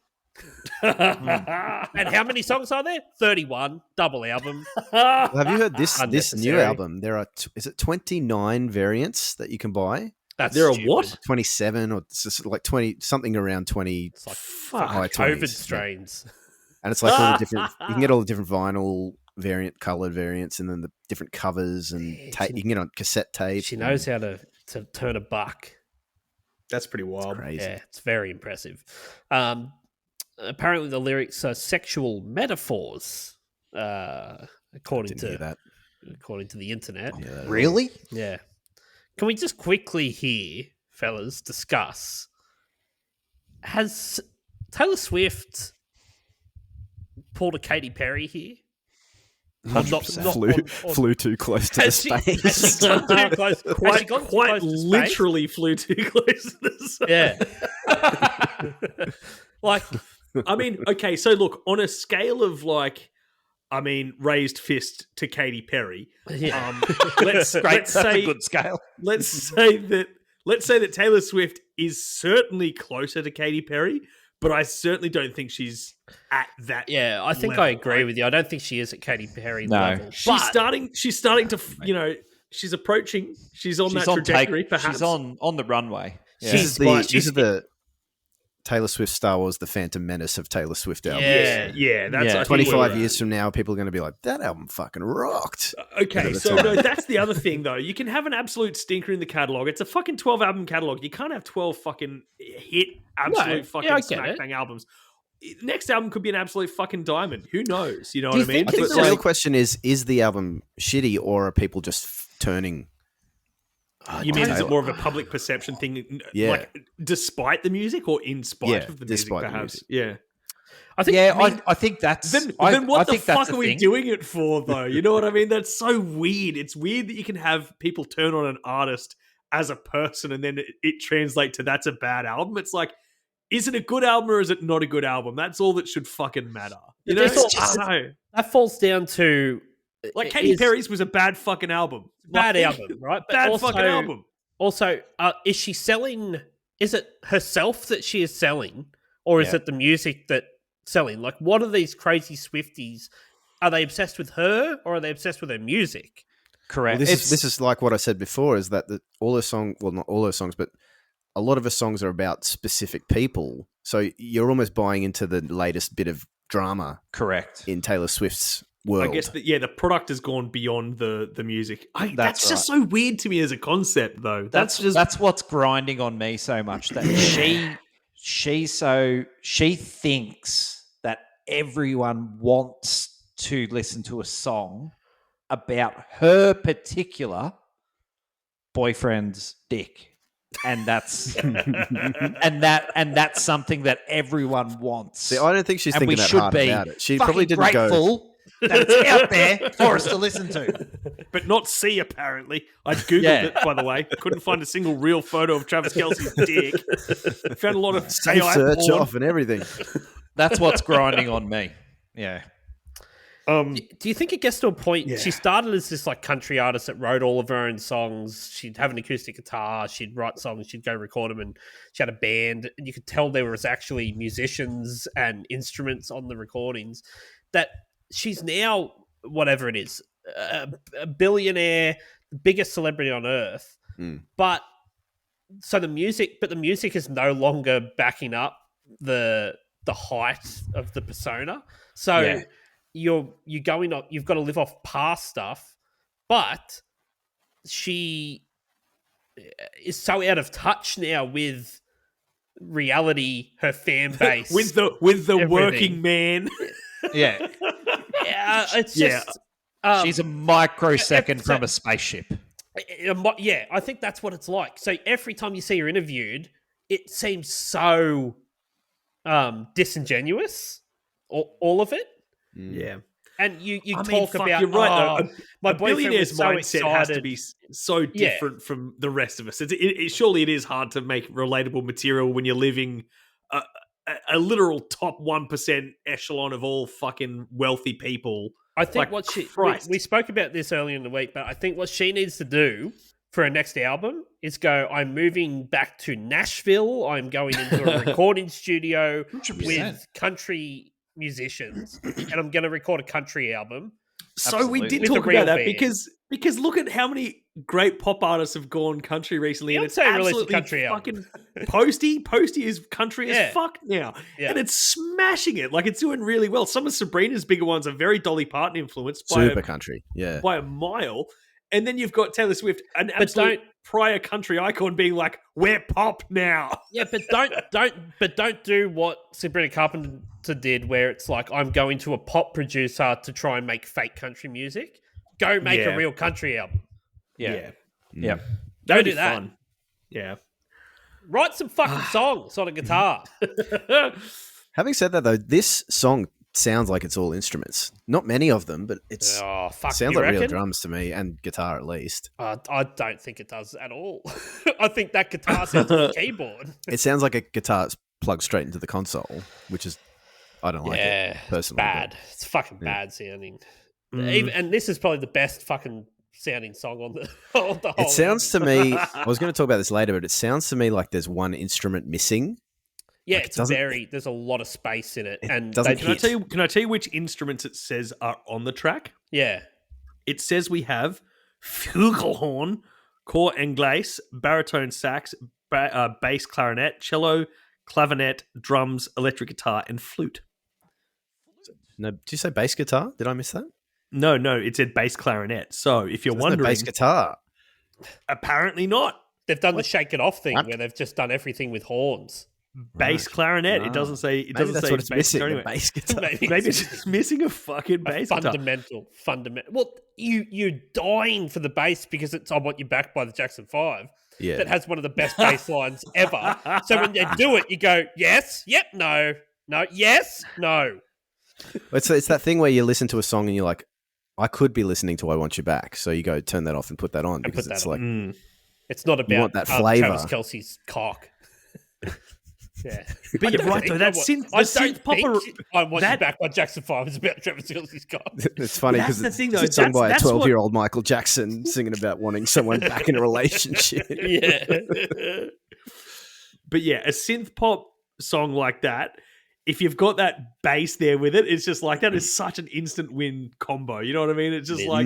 And how many songs are there? 31. Double album. Well, have you heard this new Unnecessary. album? There are is it 29 variants that you can buy? That's There are stupid. what? 27 or it's just like 20, something around 20. It's like high COVID 20s. strains. And it's like all the different. You can get all the different vinyl colored variants, and then the different covers and you can get on cassette tape. She knows how to turn a buck. That's pretty wild. Crazy. Yeah, it's very impressive. Apparently, the lyrics are sexual metaphors, according Didn't hear to that. the internet. Yeah, Really? Yeah. Can we just quickly here, fellas, discuss? Has Taylor Swift pulled a Katy Perry here? flew too close to the Has she space. gone too close? Has she gone too Quite close to space? literally flew too close to the space. Yeah. Like, I mean, okay, so look, on a scale of raised fist to Katy Perry, yeah. let's That's say a good scale. let's say that Taylor Swift is certainly closer to Katy Perry, but I certainly don't think she's at that. Yeah, I think level, I agree right? with you. I don't think she is at Katy Perry No. level. She's starting to, she's approaching. She's on that trajectory. Perhaps She's on the runway. Yeah. This is the Taylor Swift Star Wars, the Phantom Menace of Taylor Swift albums. Yeah. That's Yeah. I think 25 we're years from now, people are going to be like, that album fucking rocked. Okay, so no, that's the other thing, though. You can have an absolute stinker in the catalog. It's a fucking 12-album catalog. You can't have 12 fucking hit, absolute I get smack it. bang albums. Next album could be an absolute fucking diamond. Who knows? You know Do what you I mean? think I think it's the real like- question is the album shitty, or are people just turning? You mean, is it Taylor. more of a public perception thing, Yeah. like despite the music or in spite of the music, despite the perhaps? music. Yeah. I think. I think that's Then I what the think that's fuck the are we thing. doing it for, though? You know what I mean? That's so weird. It's weird that you can have people turn on an artist as a person and then it translates to that's a bad album. It's like, is it a good album or is it not a good album? That's all that should fucking matter. You know? That's all- I don't know. That falls down to Like Katy is- Perry's was a bad fucking album. bad Like, album, right? But Bad also- fucking album. Also, is she selling? Is it herself that she is selling, or is Yeah. it the music that selling? Like, what are these crazy Swifties? Are they obsessed with her, or are they obsessed with her music? Correct. Well, this is like what I said before, is that all her song, well, not all her songs, but a lot of her songs are about specific people. So you're almost buying into the latest bit of drama correct. in Taylor Swift's world. I guess that the product has gone beyond the music. That's That's just so weird to me as a concept, though. That's what's grinding on me so much that she thinks that everyone wants to listen to a song about her particular boyfriend's dick. And that's and that's something that everyone wants. See, I don't think she's and we thinking that should hard be about it. She fucking probably didn't go. grateful that it's out there for us to listen to. but not C, apparently. I Googled Yeah. it, by the way. Couldn't find a single real photo of Travis Kelce's dick. Found a lot of Safe AI search porn. off and everything. That's what's grinding on me. Yeah. Do you think it gets to a point? Yeah. She started as this like country artist that wrote all of her own songs. She'd have an acoustic guitar. She'd write songs. She'd go record them, and she had a band. And you could tell there was actually musicians and instruments on the recordings. That she's now whatever it is, a billionaire, the biggest celebrity on earth. But the music is no longer backing up the height of the persona. So. Yeah. You're going up. You've got to live off past stuff, but she is so out of touch now with reality. Her fan base with the everything. working man. Yeah. Yeah, it's Yeah. just She's a microsecond from a spaceship. yeah. I think that's what it's like. So every time you see her interviewed, it seems so disingenuous, all of it. Yeah. And you I mean, talk fuck, about, you're right, though. my A boyfriend billionaire's was so mindset excited. has to be so different from the rest of us. Surely it is hard to make relatable material when you're living a literal top 1% echelon of all fucking wealthy people. I think Like, what we spoke about this earlier in the week, but I think what she needs to do for her next album is go, I'm moving back to Nashville. I'm going into a recording studio 100%. with country musicians, and I'm going to record a country album. So we did With talk a real about that band. because look at how many great pop artists have gone country recently, and it's Beyonce released a absolutely country album. fucking Posty. Posty is country as fuck now, Yeah. and it's smashing it. Like, it's doing really well. Some of Sabrina's bigger ones are very Dolly Parton influenced Super country. Yeah. by a mile. And then you've got Taylor Swift, an absolute prior country icon, being like, "We're pop now." Yeah, but don't do what Sabrina Carpenter did, where it's like, I'm going to a pop producer to try and make fake country music. Go make a real country album. Yeah. That'd Don't be do that. fun. Yeah. Write some fucking songs on a guitar. Having said that, though, this song sounds like it's all instruments. Not many of them, but it Fuck, sounds you like real reckon? drums to me, and guitar at least. I don't think it does at all. I think that guitar sounds like a keyboard. It sounds like a guitar that's plugged straight into the console, which is, I don't like it personally. Bad. It's fucking bad sounding. And this is probably the best fucking sounding song on the whole. It sounds to me, I was going to talk about this later, but it sounds to me like there's one instrument missing. Yeah, Like, there's a lot of space in it. And doesn't Can I tell you which instruments it says are on the track? Yeah. It says we have flugelhorn, cor anglais, baritone sax, bass clarinet, cello, clavinet, drums, electric guitar, and flute. No, did you say bass guitar? Did I miss that? No, it said bass clarinet. So if you're There's wondering, no bass guitar. apparently not. They've done the shake it off thing What? where they've just done everything with horns. Bass clarinet. No. It doesn't say. It Maybe doesn't that's say what it's bass missing. guitar A anyway. bass guitar. Maybe it's just missing a fucking bass guitar. Fundamental. Well, you're dying for the bass because it's I Want You Back by the Jackson 5. Yeah. That has one of the best bass lines ever. So when they do it, you go, yes, yep, no, yes, no. It's that thing where you listen to a song and you're like, I could be listening to I Want You Back. So you go turn that off and put that on because put that it's on. like, It's not about want that flavour. Travis Kelce's cock. Yeah. But you're right, though. That synth pop. I Want You Back by Jackson 5 is about Travis Kelce's cock. it's funny That's because the it's, thing, though. it's sung by a That's what- 12-year-old Michael Jackson singing about wanting someone back in a relationship. Yeah. But yeah, a synth pop song like that, if you've got that bass there with it, it's just like that is such an instant win combo. You know what I mean? It's just like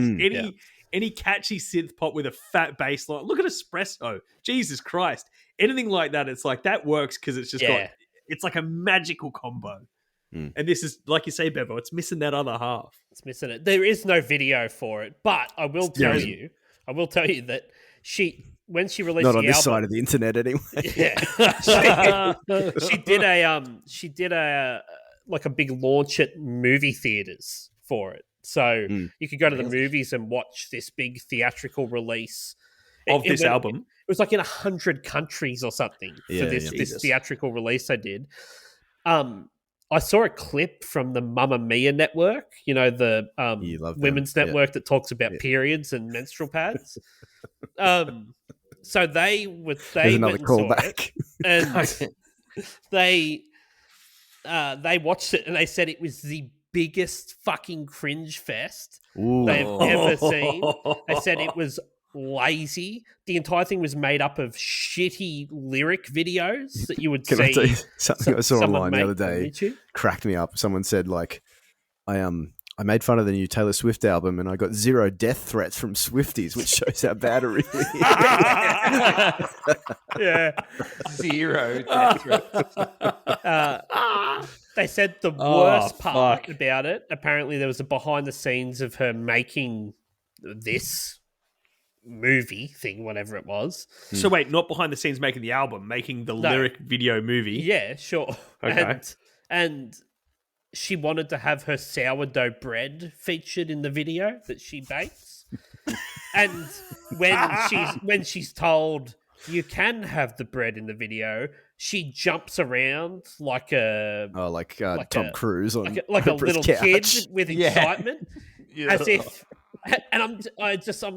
any catchy synth pop with a fat bass line. Look at Espresso. Jesus Christ. Anything like that, it's like that works because it's just got it's like a magical combo. And this is, like you say, Bevo, it's missing that other half. It's missing it. There is no video for it, but I will tell you that when she released Not on the this album, side of the internet anyway. she did a like a big launch at movie theaters for it. So you could go to the movies and watch this big theatrical release Of this album. It was like in 100 countries or something for this theatrical release I did. I saw a clip from the Mamma Mia network, the women's network that talks about periods and menstrual pads. So they There's went another and saw callback. it, and they watched it and they said it was the biggest fucking cringe fest they've ever seen. They said it was lazy. The entire thing was made up of shitty lyric videos that you would Can see. I tell you something I saw someone online the make other day? on YouTube? Cracked me up. Someone said like, I made fun of the new Taylor Swift album and I got 0 death threats from Swifties, which shows how bad it really is. Yeah. 0 death threats. They said the worst part about it, apparently there was a behind the scenes of her making this movie thing, whatever it was. So wait, not behind the scenes making the album, making the lyric video movie. Yeah, sure. Okay. And she wanted to have her sourdough bread featured in the video that she bakes. And when she's told you can have the bread in the video, she jumps around like a Tom Cruise on like a Oprah's little couch. kid with excitement, as if, and I'm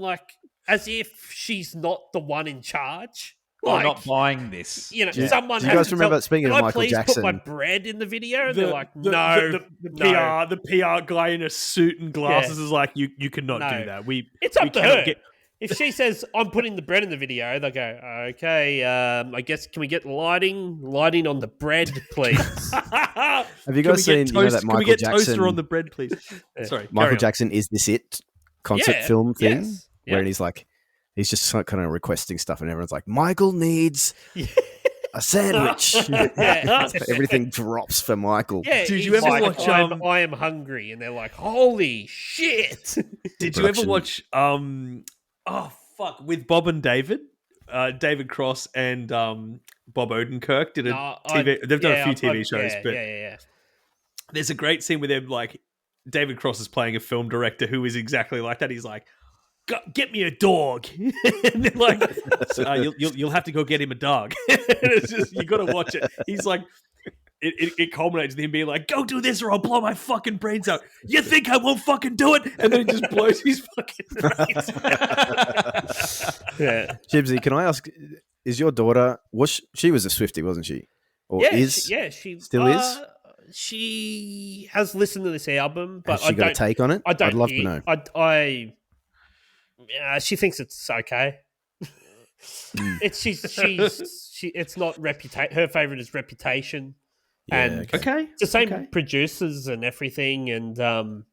like, as if she's not the one in charge. I'm not buying this. You know, Do you someone. guys has to remember, tell, speaking can of I Michael please Jackson, put my bread in the video? And they're like, no, the PR guy in a suit and glasses is like, you cannot do that. It's up to her. Get... If she says, I'm putting the bread in the video, they'll go, okay, I guess, can we get lighting on the bread, please? have you guys seen that Michael Can we get Jackson toaster on the bread, please? Sorry, Michael Jackson, Is This It? Concert film thing, where he's like, he's just kind of requesting stuff, and everyone's like, Michael needs a sandwich. Everything drops for Michael. Yeah, did you ever watch? I am hungry, and they're like, holy shit! Did you ever watch? With Bob and David, David Cross and Bob Odenkirk did a TV. They've done a few TV shows, but there's a great scene with them. Like David Cross is playing a film director who is exactly like that. He's like, get me a dog. And they're like, you'll have to go get him a dog. And it's just, you got to watch it. He's like, it culminates with him being like, go do this or I'll blow my fucking brains out. You think I won't fucking do it? And then he just blows his fucking brains out. Chibbsy, can I ask, is your daughter, she was a Swiftie, wasn't she? Or she still is? She has listened to this album, but has she got a take on it? I'd love to know. She thinks it's okay. It's not her favorite is Reputation, and it's the same producers and everything, and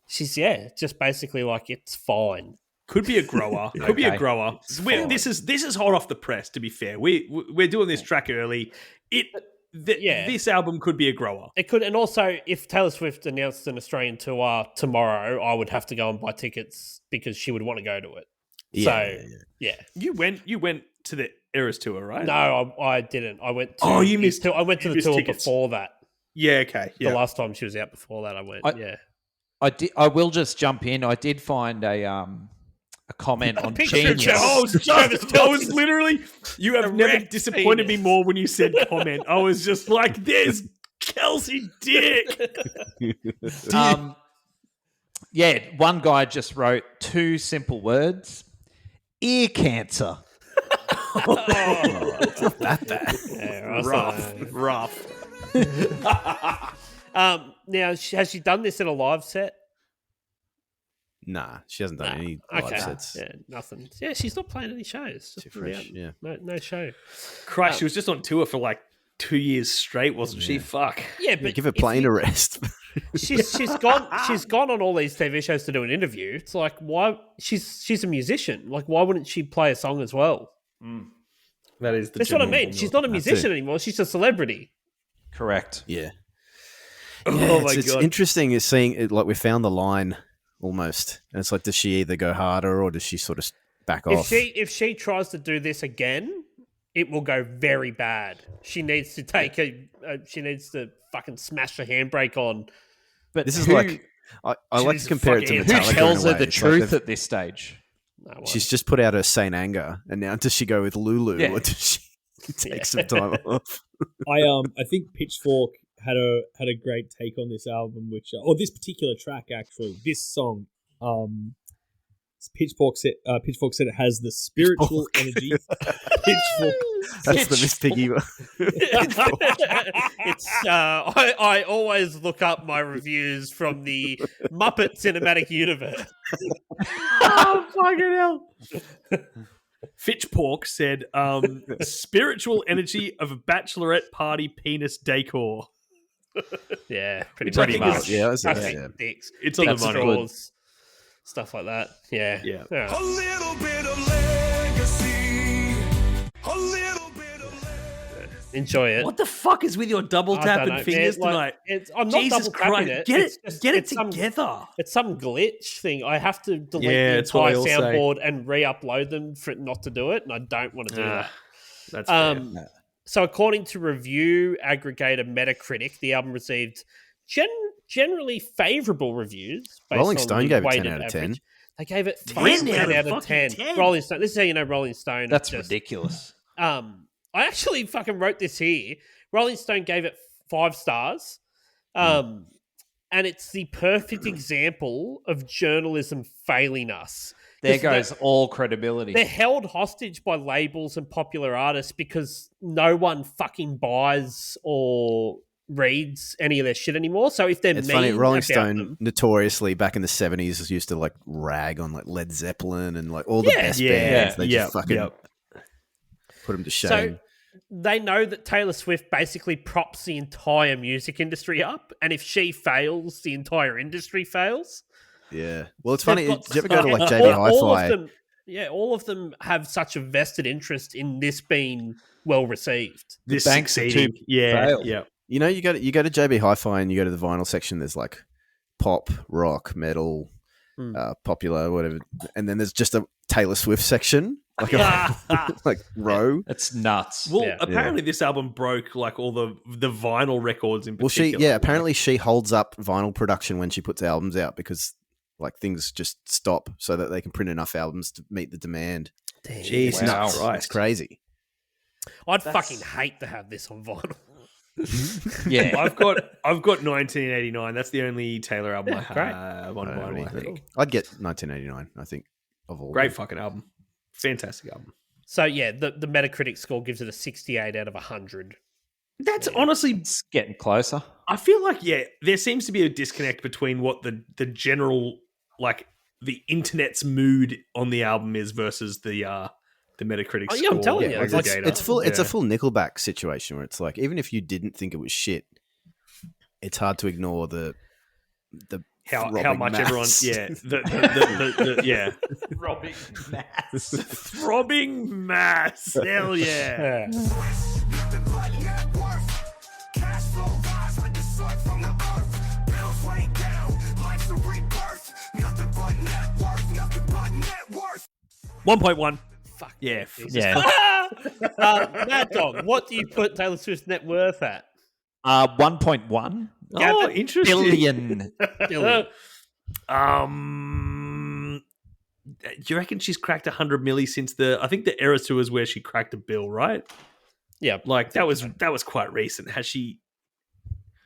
she's just basically like, it's fine. Could be a grower. Could be a grower. This is hot off the press. To be fair, we're doing this track early. This album could be a grower. It could, and also if Taylor Swift announced an Australian tour tomorrow, I would have to go and buy tickets because she would want to go to it. You went to the Eras tour, right? No, I didn't. I went. You missed. I went to the tour tickets before that. Yeah. Okay. Yeah. The last time she was out before that, I went. I will just jump in. I did find a comment on Genius. Travis Kelce. I was literally, you have never disappointed me more when you said comment. I was just like, there's Kelce dick. One guy just wrote 2 simple words: ear cancer. It's not that bad. Yeah, rough. Now, has she done this in a live set? Nah, she hasn't done any live sets. Yeah, nothing. Yeah, she's not playing any shows. Too fresh. Yeah, no show. Christ, she was just on tour for like 2 years straight, wasn't she? Fuck. Yeah, but give her playing a rest. she's gone on all these TV shows to do an interview. It's like, why? She's a musician. Like, why wouldn't she play a song as well? That's what I mean. She's not a musician anymore. She's a celebrity. Correct. Yeah. Oh my God. It's interesting is seeing it, like we found the line almost, and it's like, does she either go harder or does she sort of back off? If she tries to do this again, it will go very bad. She needs to she needs to fucking smash the handbrake on. But this is like, I like to compare it to Metallica. Who tells her the It's truth at this stage? No, she's just put out her Saint Anger, and now does she go with Lulu or does she take some time off? I think Pitchfork had a great take on this album, this particular track actually. This song, Pitchfork said it has the spiritual energy. Pitchfork. That's the Miss Piggy one. It's I always look up my reviews from the Muppet Cinematic Universe. Oh, fucking hell. Fitchpork said, spiritual energy of a bachelorette party penis decor. Yeah, pretty much. Yeah, dicks. It's on the money. Straws, stuff like that. Yeah. A little bit of legacy. A little bit of legacy. Enjoy it. What the fuck is with your double tapping fingers tonight? I'm not Jesus double tapping Christ. it. Get it together. It's some glitch thing. I have to delete the it's what entire they all say. soundboard and re-upload them for it not to do it, and I don't want to do that. That's fair. So according to review aggregator Metacritic, the album received generally favourable reviews. Rolling Stone gave it 10 out of 10. They gave it 10 out of 10. Rolling Stone. This is how you know Rolling Stone. That's ridiculous. I actually fucking wrote this here. Rolling Stone gave it 5 stars. And it's the perfect example of journalism failing us. There goes all credibility. They're held hostage by labels and popular artists because no one fucking buys or reads any of their shit anymore. So if they're It's mean funny, Rolling about Stone them, notoriously back in the 70s used to like rag on like Led Zeppelin and like all the best bands. They just fucking put them to shame. So they know that Taylor Swift basically props the entire music industry up, and if she fails, the entire industry fails. Yeah. Well, it's funny. They've Did you ever go got- to like all- JB all of Hi-Fi? them- all of them have such a vested interest in this being well received. This banks are succeeding. too Yeah. failed. Yeah. You know, you go to JB Hi-Fi and you go to the vinyl section. There's like pop, rock, metal, popular, whatever, and then there's just a Taylor Swift section, like like row. It's nuts. Well, apparently this album broke like all the vinyl records in Well, particular. apparently she holds up vinyl production when she puts albums out because like things just stop so that they can print enough albums to meet the demand. Jesus Wow. Christ. It's crazy. I'd fucking hate to have this on vinyl. Yeah. I've got 1989. That's the only Taylor album I great. have on I don't vinyl. know, I think. I'd get 1989. I think of all. Great fucking album. Fantastic album. So yeah, the Metacritic score gives it a 68 out of 100. That's honestly, It's getting closer. I feel like there seems to be a disconnect between what the general like the internet's mood on the album is versus the Metacritic Oh, score. yeah, I'm telling you, Like, aggregator. it's a full Nickelback situation where it's like even if you didn't think it was shit, it's hard to ignore the how throbbing much mass. everyone the yeah Robbing mass. throbbing mass. Hell yeah. Cash flow rise like the sun from the earth. Bills way down, life's a rebirth. Nothing but net worth, nothing but net worth. 1.1. Fuck Yeah. Yeah. Mad Dog, what do you put Taylor Swift's net worth at? 1.1 Oh, interesting. billion. Billion. Do you reckon she's cracked 100 milli since I think the Era Tour is where she cracked a bill, right? Yeah, Like that was quite recent. Has she?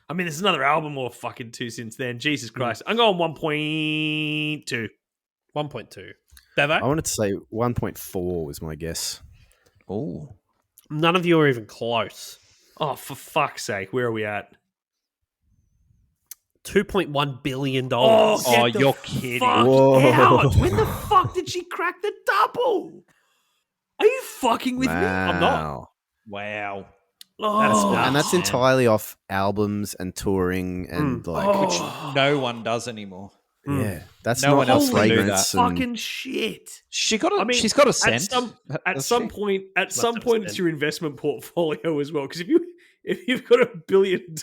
I mean, there's another album or fucking 2 since then. Jesus Christ, I'm going 1.2. 1.2. Bevo? I wanted to say 1.4 was my guess. Oh. None of you are even close. Oh, for fuck's sake, where are we at? $2.1 billion. Oh, you're kidding. Fuck Whoa. out. When the fuck did she crack the double? Are you fucking with me? I'm not. Wow. Oh, And that's entirely off albums and touring and like Which no one does anymore. yeah, that's No not one else a can do fragrance. and- fucking shit. She's got I mean, a At cent. some Does some she? point, have it's your investment portfolio as well. Because if you've got $1 billion,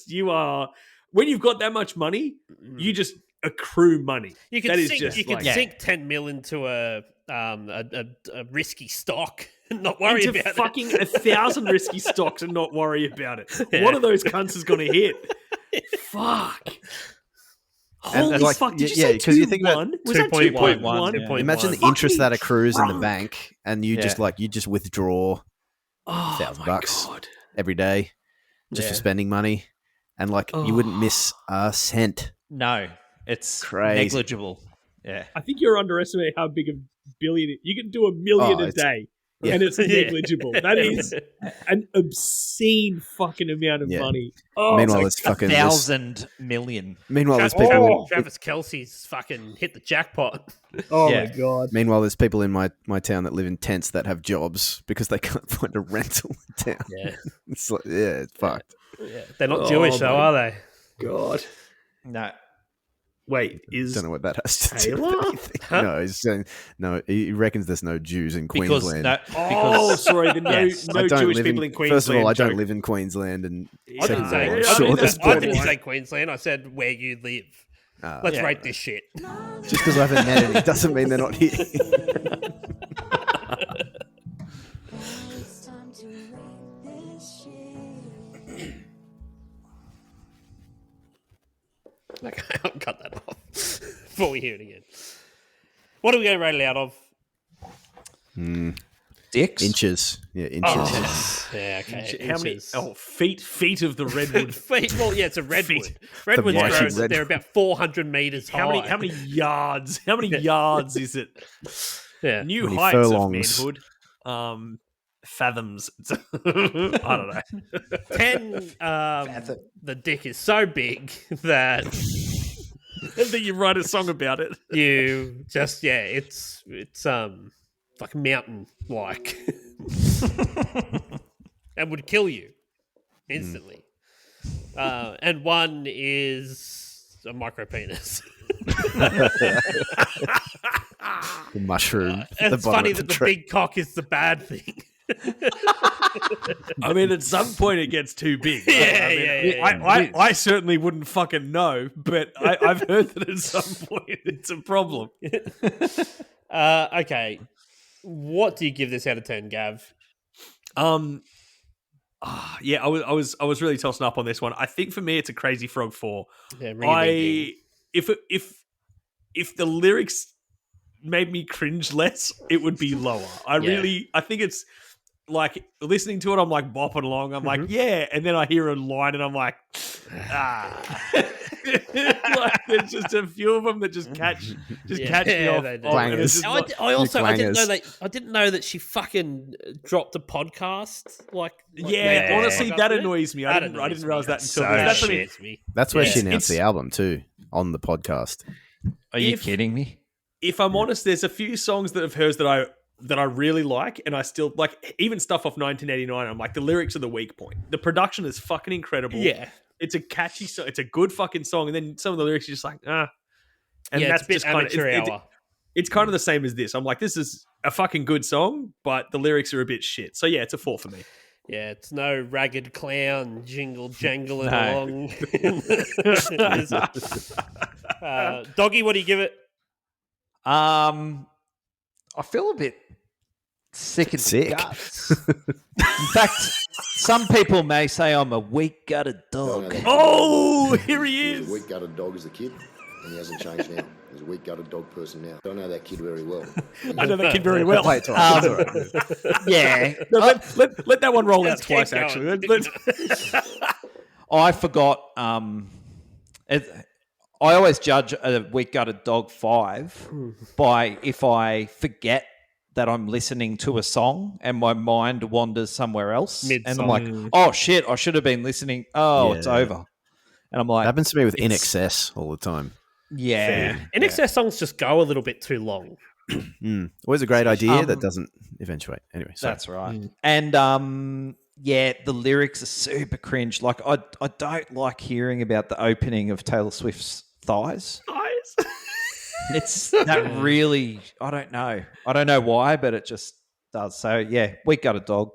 you are when you've got that much money, you just accrue money. You could That is sink, just you could like- sink 10 mil into a risky stock and not worry into about fucking it. 1,000 risky stocks and not worry about it. Yeah. One of those cunts is going to hit. Fuck. And, Holy like, fuck! Did you yeah, say 'cause you think about 2.1? Was that 2.1? 2.1? 2.1. Imagine the Fucking interest that accrues in the drunk. bank, and you just Yeah. you just withdraw Oh, $1,000 my bucks. God. every day just for Yeah. spending money, and like you wouldn't miss a cent. No, it's Crazy. negligible. Yeah. I think you're underestimating how big a billion. You can do $1 million Oh, a it's- day, yeah. and it's Yeah. negligible. That is an obscene fucking amount of Yeah. money. Meanwhile, it's it's fucking. 1,000 million. Meanwhile, there's Travis, people. Travis Kelce's fucking hit the jackpot. oh Yeah. my god. Meanwhile, there's people in my town that live in tents that have jobs because they can't find a rental in town. Yeah. It's like, yeah, it's fucked. They're not Jewish, though, my are they? God. No. Wait, is Don't know what that has to do Taylor? with anything. Huh? No, he's saying no. He reckons there's no Jews in Because, Queensland. no, Oh, because sorry, the no, Yes. no I don't Jewish live people in, in Queensland. First of all, I don't joke. live in Queensland, and Yeah. I didn't say, I'm I sure didn't, there's I plenty. didn't say Queensland. I said where you live. Let's Yeah. rate this shit. just because I haven't met any doesn't mean they're not here. It's time to rate this shit. Okay, I'll cut that off before we hear it again. What are we going to rate it out of? Dicks? Inches. Yeah, inches. Oh, yeah, okay. How many? Inches. Oh, feet of the redwood. Feet. Well, yeah, it's a redwood. Redwoods mighty grow. redwood. They're about 400 meters high. How many yards? How many yards is it? Yeah. New Many heights furlongs. of manhood. Fathoms. I don't know. 10. The dick is so big that That you write a song about it. you just it's like mountain like, and would kill you instantly. And one is a micro penis. The mushroom. at the It's bottom funny of that the tree. big cock is the bad thing. I mean, at some point it gets too big. Yeah, I mean, yeah. I certainly wouldn't fucking know, but I've heard that at some point it's a problem. Okay, what do you give this out of 10, Gav? Yeah, I was really tossing up on this one. I think for me it's a Crazy Frog 4. Yeah, ring-a-ding-ding. If the lyrics made me cringe less, it would be lower. I think it's like listening to it, I'm like bopping along. I'm like, yeah, and then I hear a line and I'm like, like there's just a few of them that just catch me off. they do. And it's just I didn't know that she fucking dropped a podcast. Like yeah, honestly, that annoys me. I didn't realize that until that's me. That's where she Yeah. announced the album too, on the podcast. Are you kidding me? If I'm honest, there's a few songs that of hers that I really like, and I still like even stuff off 1989. I'm like, the lyrics are the weak point. The production is fucking incredible. Yeah, it's a catchy song. It's a good fucking song, and then some of the lyrics are just like, and yeah, that's it's a bit just kind amateur of hour. it's kind of the same as this. I'm like, this is a fucking good song, but the lyrics are a bit shit. So yeah, it's a 4 for me. Yeah, it's no ragged clown jingle jangling No. along. Doggy, what do you give it? I feel a bit sick and Sick. guts. In fact, some people may say I'm a weak-gutted dog. Oh, here he He was is. a weak-gutted dog as a kid, and he hasn't changed now. He's a weak-gutted dog person now. I know that kid very well. I know that kid very well. Wait, it's all right. It's all right. Yeah, No, let that one roll out Let's keep twice. going. Actually, I forgot. I always judge a weak-gutted dog 5 by if I forget that I'm listening to a song and my mind wanders somewhere else, and I'm like, "Oh shit, I should have been listening." Oh, it's Yeah. over, and I'm like, It happens to me with In Excess all the time. "Yeah." NXS songs just go a little bit too long. Always a great idea that doesn't eventuate. Anyway, sorry. That's right. And yeah, the lyrics are super cringe. Like I don't like hearing about the opening of Taylor Swift's thighs. It's that really, I don't know why, but it just does. So yeah, we got a dog.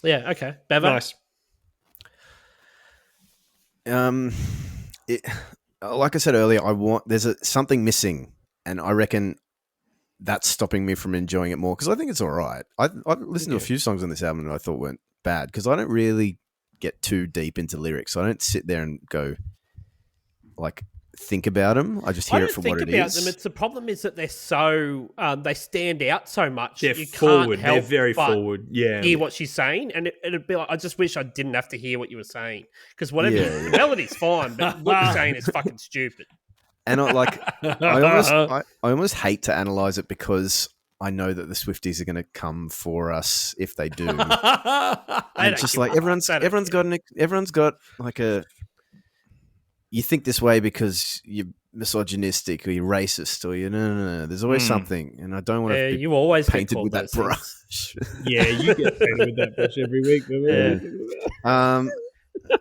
Yeah, okay. Bevo? nice. Like I said earlier, there's something missing, and I reckon that's stopping me from enjoying it more because I think it's all right. I've listened to a few songs on this album that I thought weren't bad because I don't really get too deep into lyrics. I don't sit there and go like think about them. I just hear it for what it is. Them. It's the problem is that they're so they stand out so much. They're you forward. Can't help They're very but forward. Yeah. hear what she's saying, and it'd be like, I just wish I didn't have to hear what you were saying because whatever Yeah. the melody's fine, but what you're saying is fucking stupid. And I almost hate to analyze it because I know that the Swifties are going to come for us if they do. And it's just like everyone's got like a. You think this way because you're misogynistic or you're racist or no. There's always something, and I don't want to be you always get painted called with that those things. brush. Yeah, you get painted with that brush every week.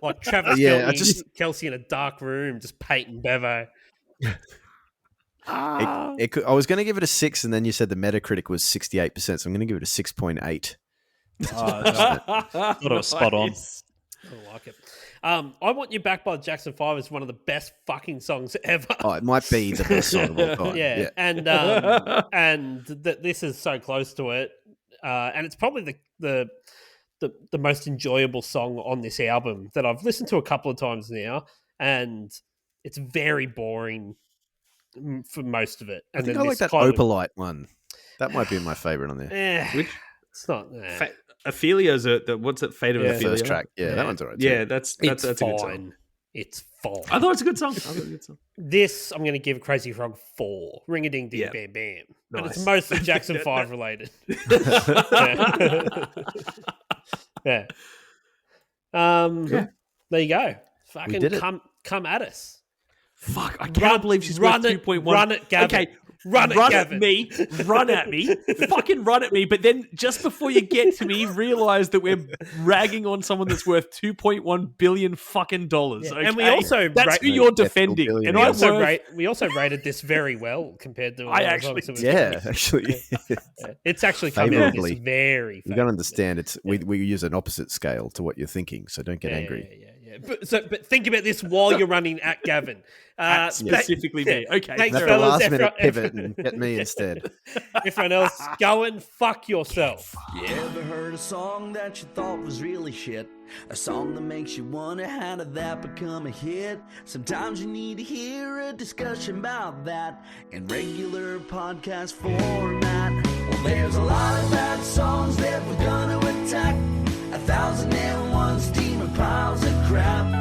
Like Travis Kelce in a dark room, just painting Bevo. I was going to give it a 6, and then you said the Metacritic was 68%, so I'm going to give it a 6.8. Thought it was spot on. I like it. I Want You Back by Jackson 5 is one of the best fucking songs ever. Oh, it might be the best song of all time. Yeah. And this is so close to it, and it's probably the most enjoyable song on this album that I've listened to a couple of times now, and it's very boring for most of it. I And think then I like this that kind of- Opalite one. That might be my favorite on there. Which? It's not. Ophelia's what's it? Fate of Yeah. The Ophelia. first track. Yeah, that one's alright. too. Yeah, that's a good song. fine. It's fine. I thought it's a good song. This I'm going to give Crazy Frog 4. Ring a ding ding Yeah. bam bam. But Nice. it's mostly Jackson 5 related. yeah. There you go. Fucking did it. come at us. Fuck, I can't believe she's worth 2.1. Run it, Gavin. Okay, Run it, at Gavin. me. Run at me. Fucking run at me. But then just before you get to me, realize that we're ragging on someone that's worth $2.1 billion fucking dollars. Yeah. Okay? And we also that's who rate- you're defending. billion, And yeah. We also rated this very well compared to. I other actually- songs that we've done. Actually. Yeah. It's actually come out Favourably. this very. You got to understand, we use an opposite scale to what you're thinking, so don't get angry. Yeah. But think about this while you're running at Gavin. specifically me. Okay. Thanks, That's the fellas. last minute pivot and get me instead. Everyone else, go and fuck yourself. You ever heard a song that you thought was really shit? A song that makes you wonder how did that become a hit? Sometimes you need to hear a discussion about that in regular podcast format. Well, there's a lot of bad songs that we're gonna attack. 1,001 steaming piles of crap.